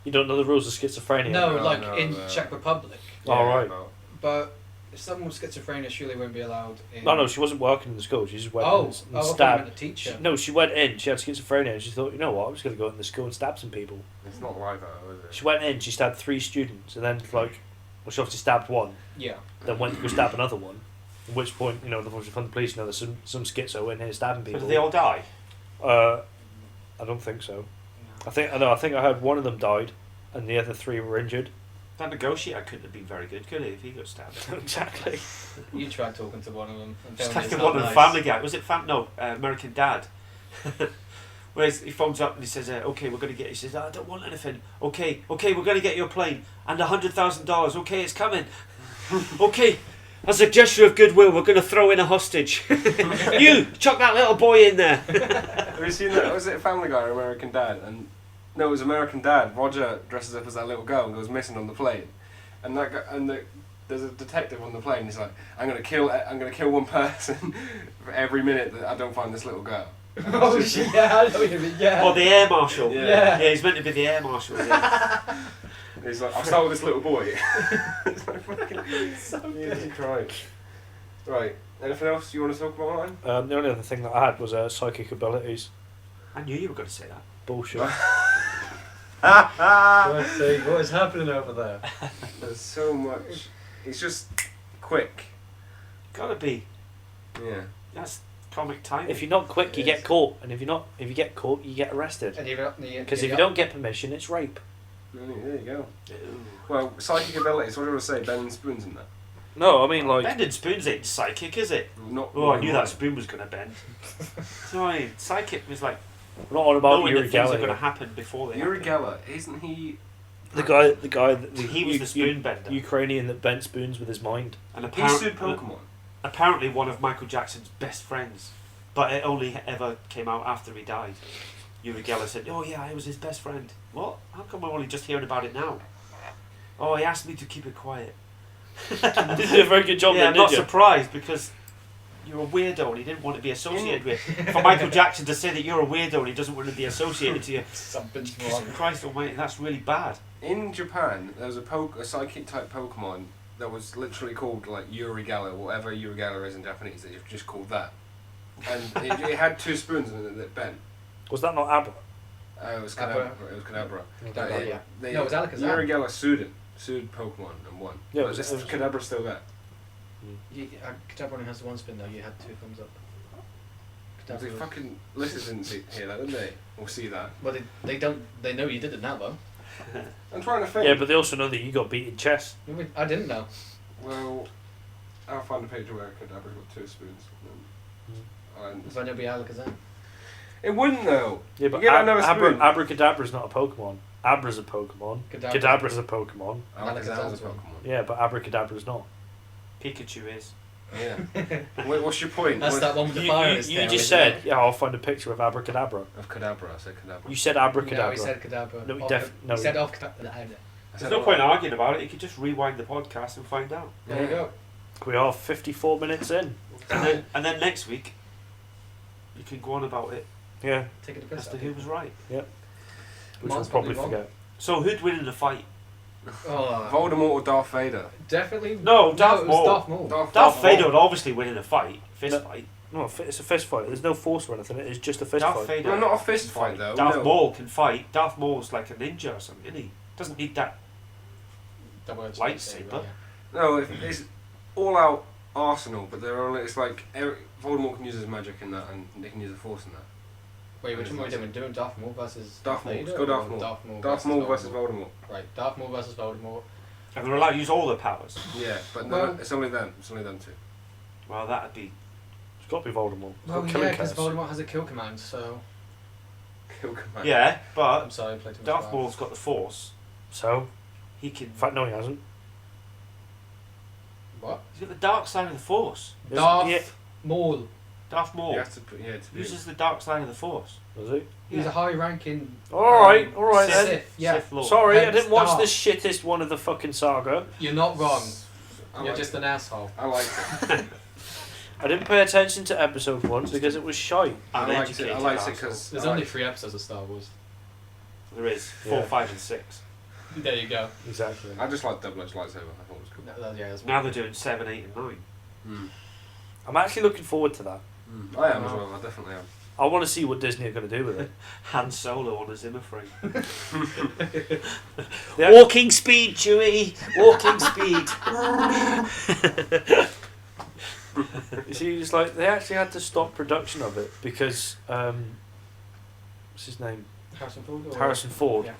You don't know the rules of schizophrenia? No, No, like no, in no. Czech Republic. All right. about- But if someone with schizophrenia surely wouldn't be allowed in. No, she wasn't working in the school. She just went Oh, in and I thought you stabbed. meant a teacher. No, she went in. She had schizophrenia, and she thought, you know what? I'm just going to go in the school and stab some people. It's not like that, is it? She went in. She stabbed 3 students, and then like, well, she obviously stabbed one. Yeah. Then went to go stab another one. At which point, you know, from the police know there's some schizo in here stabbing But people. did they all die? I don't think so. I think I heard one of them died, and the other 3 were injured. That negotiator couldn't have been very good, could he, if he got stabbed? Exactly. You tried talking to one of them. And Just telling like me the it's one not in nice. Family Guy. Was it American Dad? Where he phones up and he says, okay, we're going to get... He says, I don't want anything. Okay, we're going to get you a plane. And $100,000. Okay, it's coming. Okay, as a gesture of goodwill, we're going to throw in a hostage. You, chuck that little boy in there. Have you seen that? Was it Family Guy or American Dad? And no, it was American Dad. Roger dresses up as that little girl and goes missing on the plane, and that guy, there's a detective on the plane. He's like, I'm gonna kill one person for every minute that I don't find this little girl. Oh shit! Yeah, I know what you mean. Yeah. Or the air marshal. Yeah. Yeah, he's meant to be the air marshal. Yeah. He's like, I'll start with this little boy. It's like fucking So Jesus Christ. Right. Anything else you want to talk about, Ryan? The only other thing that I had was psychic abilities. I knew you were going to say that. Bullshit. Let's see what is happening over there. There's so much. It's just quick. Gotta be. Yeah. That's comic timing. If you're not quick, you It get is. caught, and if you get caught, you get arrested. And Because if you don't get permission, it's rape. There you go. Ooh. Well, psychic abilities. What do you want to say? Bending spoons in that? No, I mean like Bending spoons ain't psychic, is it? Not. Oh, I knew that spoon was going to bend. So I mean, psychic was like we're not on about knowing Uri that things are going to Geller. happen before they Uri happen. Geller, isn't he? The guy that He was the spoon bender. Ukrainian that bent spoons with his mind. And He sued Pokemon. apparently one of Michael Jackson's best friends, but it only ever came out after he died. Uri Geller said, "Oh yeah, I was his best friend." What? How come we're only just hearing about it now? Oh, he asked me to keep it quiet. You did a very good job Yeah, then, I'm not did you? surprised because you're a weirdo and he didn't want to be associated with. For Michael Jackson to say that you're a weirdo and he doesn't want to be associated to you, Something's Jesus wrong. Christ Almighty, that's really bad. In Japan, there was a psychic type Pokemon that was literally called like Uri Geller, whatever Uri Geller is in Japanese. They just called that, and it had 2 spoons in it that bent. Was that not Abba? It was Abra. Kadabra. It was Kadabra. Kadabra, yeah. They, No, it was Alakazam. Uri Geller sued Pokemon and won. Yeah, But it was- Kadabra's still there. Kadabra only has the 1 spin though. You had 2 thumbs up. The Kadabra. fucking listeners didn't hear that, didn't they? Or see that. Well, they don't. They know you did it now though. I'm trying to think. Yeah, but they also know that you got beat in chess. I didn't know. Well, I'll find a picture where Kadabra's got 2 spoons. And If I know be Alakazam. it wouldn't though. Yeah, but You get another spoon. Abracadabra's not a Pokemon. Abra's a Pokemon. Kadabra. Kadabra's a Pokemon. Alakazam's a Alakazam's Pokemon. Yeah, but Abracadabra's not. Pikachu is. Yeah. Wait, what's your point? That's that one with the fire in his You tail, just isn't said, it? yeah, I'll find a picture of Abracadabra. Of Kadabra, I said Kadabra. You said No, Abracadabra. he said Kadabra. No, he Off def- the- no, He said he- off Kadabra. I There's said no it point wrong. arguing about it. You could just rewind the podcast and find out. There you go. We are 54 minutes in. And then next week, you can go on about it Yeah, Take it to as piss. to who was right. which Mine's we'll probably probably wrong. forget. So who'd win in the fight? Oh, Voldemort or Darth Vader? definitely. No, Darth it was Maul. Darth Maul. Darth Vader would obviously win in a fight, fist No. fight. No, it's a fist fight. There's no force or anything. It's just a fist Darth fight. Vader. No, not a fist can fight, though, Darth no. Maul can fight. Darth Maul's like a ninja or something, isn't he? Doesn't need that. Double-edged Lightsaber. lightsaber, No, it's all out arsenal, but they're only. It's like Voldemort can use his magic in that, and they can use the force in that. Wait, which one are we doing? Doing Darth Maul versus Darth Maul. Vader Let's go Darth or Maul. Darth Maul. Darth Maul versus Voldemort. Right, Darth Maul versus Voldemort. And they're allowed to use all their powers. Yeah, but Well- no, it's only them. It's only them 2. Well, that'd be. It's got to be Voldemort. It's Well, got yeah, killing because curse. Voldemort has a kill command, so... Kill command. Yeah, but I'm sorry, I played too much Darth Darth. Maul's got the Force. So, He can. in fact, no, he hasn't. What? He's got the dark side of the Force. Darth Yeah, Maul. Darth Maul You have to put, to be. uses the dark side of the Force. does he? He's a high-ranking... Alright, Sith. then. Sith, yeah. Sith Lord. Sorry, I Hence didn't watch Darth. the shittest one of the fucking saga. You're not wrong. I You're like just it. an asshole. I liked it. I didn't pay attention to episode 1 because it was shite. I liked it. I Uneducated liked it arsehole. because There's only 3 episodes of Star Wars. There is 4, Yeah. 5, and 6. There you go. Exactly. I just like double-edged lightsaber. I thought it was cool. Yeah, that's Now they're doing 7, 8, and 9. I'm actually looking forward to that. I am as well. I definitely am. I want to see what Disney are going to do with it. Han Solo on a Zimmer frame. Yeah. Walking speed, Chewie! Walking speed! You see, it's like they actually had to stop production of it because what's his name? Harrison Ford. Harrison Ford Yeah.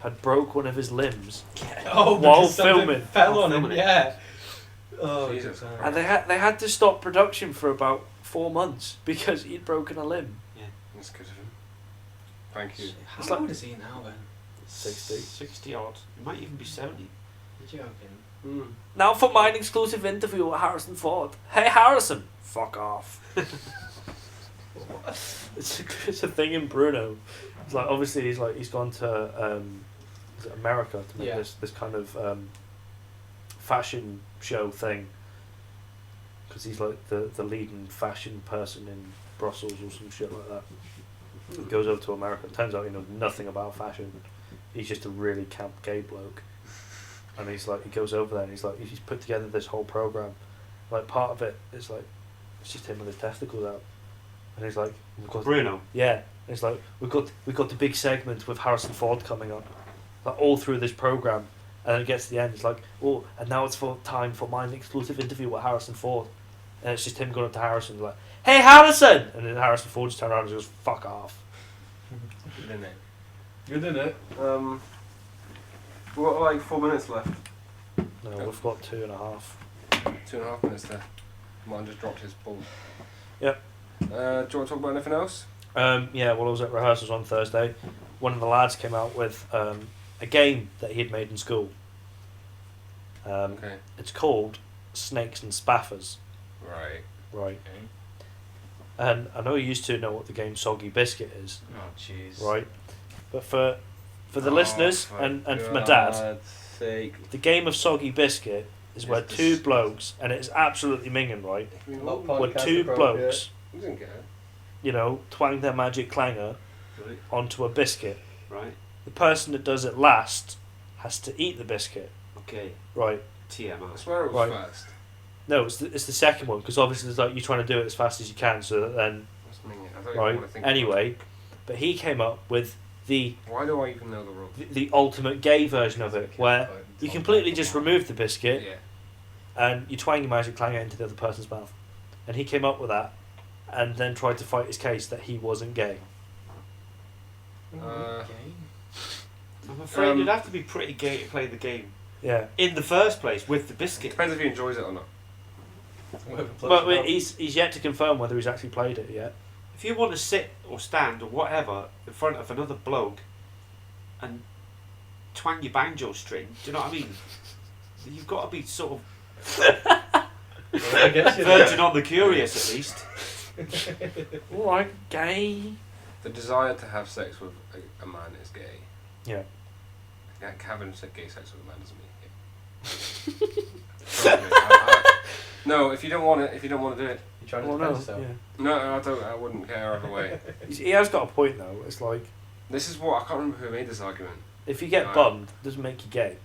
had broke one of his limbs Oh, while because something filming. fell While on him. filming it. Yeah. Oh, Jesus God. and they had to stop production for about 4 months because he'd broken a limb. That's good of him. Thank you. How It's like- old is he now then? 60. 60 odd. It might even be 70. You're joking. Now for my exclusive interview with Harrison Ford. Hey Harrison, fuck off. It's a thing in Bruno. It's like obviously he's gone to is it America to make Yeah. this kind of fashion show thing because he's like the leading fashion person in Brussels or some shit like that. He goes over to America. Turns out he knows nothing about fashion. He's just a really camp gay bloke. And he's like, he goes over there and he's like, he's put together this whole program. Like part of it is like, it's just him with his testicles out. And he's like, we've got Bruno. yeah. And it's like we've got the big segment with Harrison Ford coming up, like all through this program. And then it gets to the end. It's like, oh, and now it's time for my exclusive interview with Harrison Ford. And it's just him going up to Harrison like, hey Harrison, and then Harrison Ford just turns around and goes, fuck off. Good, isn't it? Good, isn't it? We've got like 4 minutes left. No, we've got 2.5. 2.5 minutes there. Mine just dropped his ball. Yep. Do you want to talk about anything else? Yeah, well, I was at rehearsals on Thursday. One of the lads came out with a game that he had made in school. Okay. It's called Snakes and Spaffers. Right. Right. Okay. And I know you used to know what the game Soggy Biscuit is, Oh, jeez. right? But for the listeners and for my dad, Sake. the game of Soggy Biscuit is where It's two blokes, and it is absolutely minging, right? Not Where podcast two appropriate. blokes, You didn't get it. you know, twang their magic clanger Right. onto a biscuit. Right. The person that does it last has to eat the biscuit, Okay. right? I TMI. swear it was Right. first. No, it's the second one because obviously it's like you're trying to do it as fast as you can, so that then That's minging. I don't even right. want to think Anyway, but he came up with the Why do I even know the rules? the ultimate gay version of it, where you completely just remove the biscuit Yeah. and you twang your magic clanger into the other person's mouth, and he came up with that, and then tried to fight his case that he wasn't gay. I'm afraid you'd have to be pretty gay to play the game Yeah, in the first place with the biscuit. Depends if he enjoys it or not. but he's yet to confirm whether he's actually played it yet. If you want to sit or stand or whatever in front of another bloke and twang your banjo string, do you know what I mean? You've got to be sort of I guess you virgin on the curious at least. All right, gay. The desire to have sex with a man is gay. Yeah. Yeah, having gay sex with a man doesn't mean gay. Trust me, no, if you don't want it, if you don't want to do it, You're trying to Well, defend no, yourself. yeah. no, I don't. I wouldn't care either way. He has got a point though. It's like This is what I can't remember who made this argument. if you get Right. bummed, it doesn't make you gay.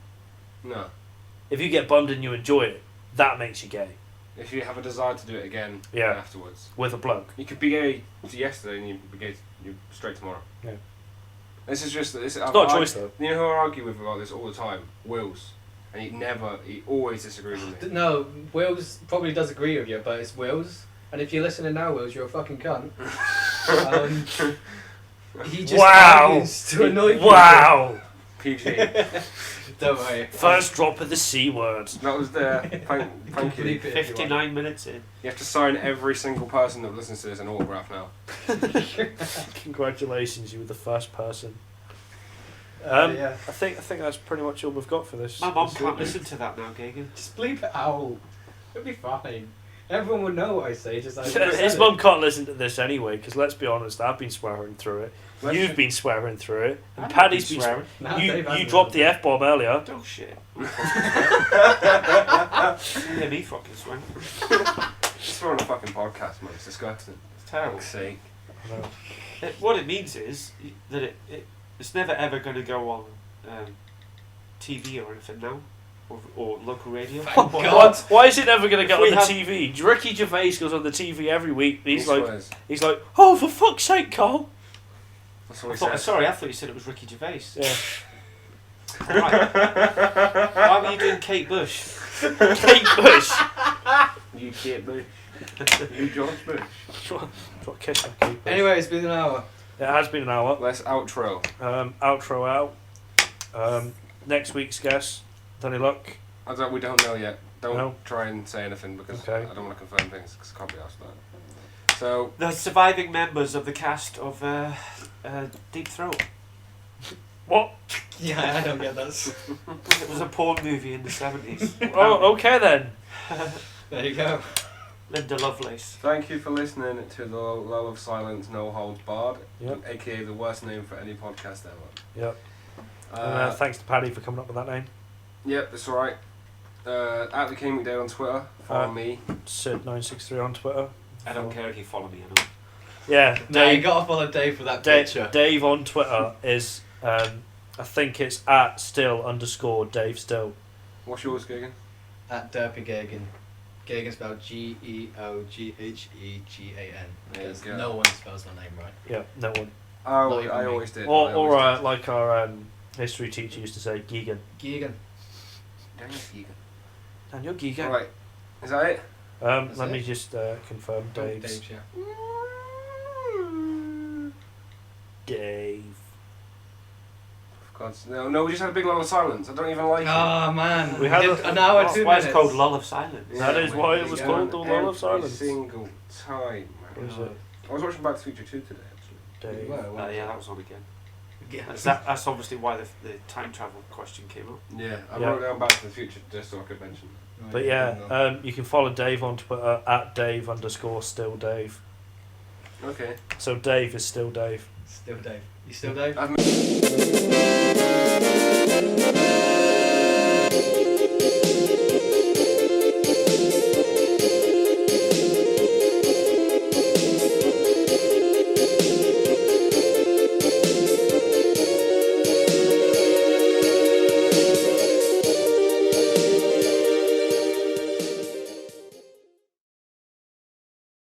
No, If you get bummed and you enjoy it, that makes you gay. if you have a desire to do it again Yeah. afterwards, With a bloke. you could be gay yesterday and you'd be gay straight tomorrow. Yeah. This is just this. It's not a choice though. You know who I argue with about this all the time? Wills, and he always disagrees with me. No, Wills probably does agree with you, but it's Wills. And if you're listening now, Wills, you're a fucking cunt. He just argues to annoy people. Wow! PG. Don't worry. First drop of the C word. That was there. Thank you. Bleep it if you want. 59 minutes in. You have to sign every single person that listens to this an autograph now. Congratulations, you were the first person. Yeah. I think that's pretty much all we've got for this. My mum this can't evening. listen to that now, Geoghegan. Just bleep it out. It'll be fine. Everyone will know what I say. Just like His mum can't listen to this anyway, because let's be honest, I've been swearing through it. Let's You've just- been swearing through it. And I've Paddy's been been swearing. Nah, You Dave hasn't dropped the done F-bomb earlier. Oh shit. Hear me fucking swear. Just on a fucking podcast, man. It's disgusting. It's terrible. Fuck's sake. What it means is that it's never ever going to go on TV or anything now, or local radio. Thank God. Why is it never going to get If we on the have- TV? Ricky Gervais goes on the TV every week. He He's like, swears. oh, for fuck's sake, Carl. That's what he I says. thought you said it was Ricky Gervais. Yeah. Right. Why were you doing Kate Bush? Kate Bush. You Kate Bush. You George Bush. What kiss on Kate Bush. Anyway, it's been an hour. It has been an hour. Let's outro. Outro out. Next week's guest, Danny Luck. We don't know yet. Don't No. try and say anything because Okay. I don't want to confirm things because I can't be asked that. So, The surviving members of the cast of Deep Throat. What? Yeah, I don't get that. It was a porn movie in the 70s. Oh, okay then. There you go. Linda Lovelace. thank you for listening to the Lull of Silence No Holds Barred, Yep. aka the worst name for any podcast ever. Yep. Thanks to Paddy for coming up with that name. Yep, it's alright. At the King McDale on Twitter, follow me. Sid963 on Twitter. I don't care if you follow me, you know. Yeah, No, you Dave. got to follow Dave for that picture. Dave on Twitter is, I think it's at @still_Dave Still. What's yours, Geoghegan? At Derpy Geoghegan. Geoghegan spelled Geoghegan. There you Because go. no one spells my name right. Yeah, no one. Oh, Not even I me. always did. Or like our history teacher used to say, Geoghegan. Geoghegan. Daniel Geoghegan. Right, is that it? That's Let it. me just confirm Dave's. Dave's, yeah. Dave. God's, no, we just had a big lull of silence. I don't even like it. Oh man, We had did a- an hour, That's 2 why minutes. it's called Lull of Silence. Yeah, That is we- why it we was go called on the Lull of every Silence. single time, What man. is it? I was watching Back to the Future 2 today, actually. Dave. Well, Yeah, that was on again. Yeah. That's obviously why the time travel question came up. Yeah, I Yeah. wrote down Back to the Future just so I could mention it. But yeah, you can follow Dave on Twitter at Dave_still_Dave. Okay. So Dave is still Dave. Still Dave. You still Dave? I've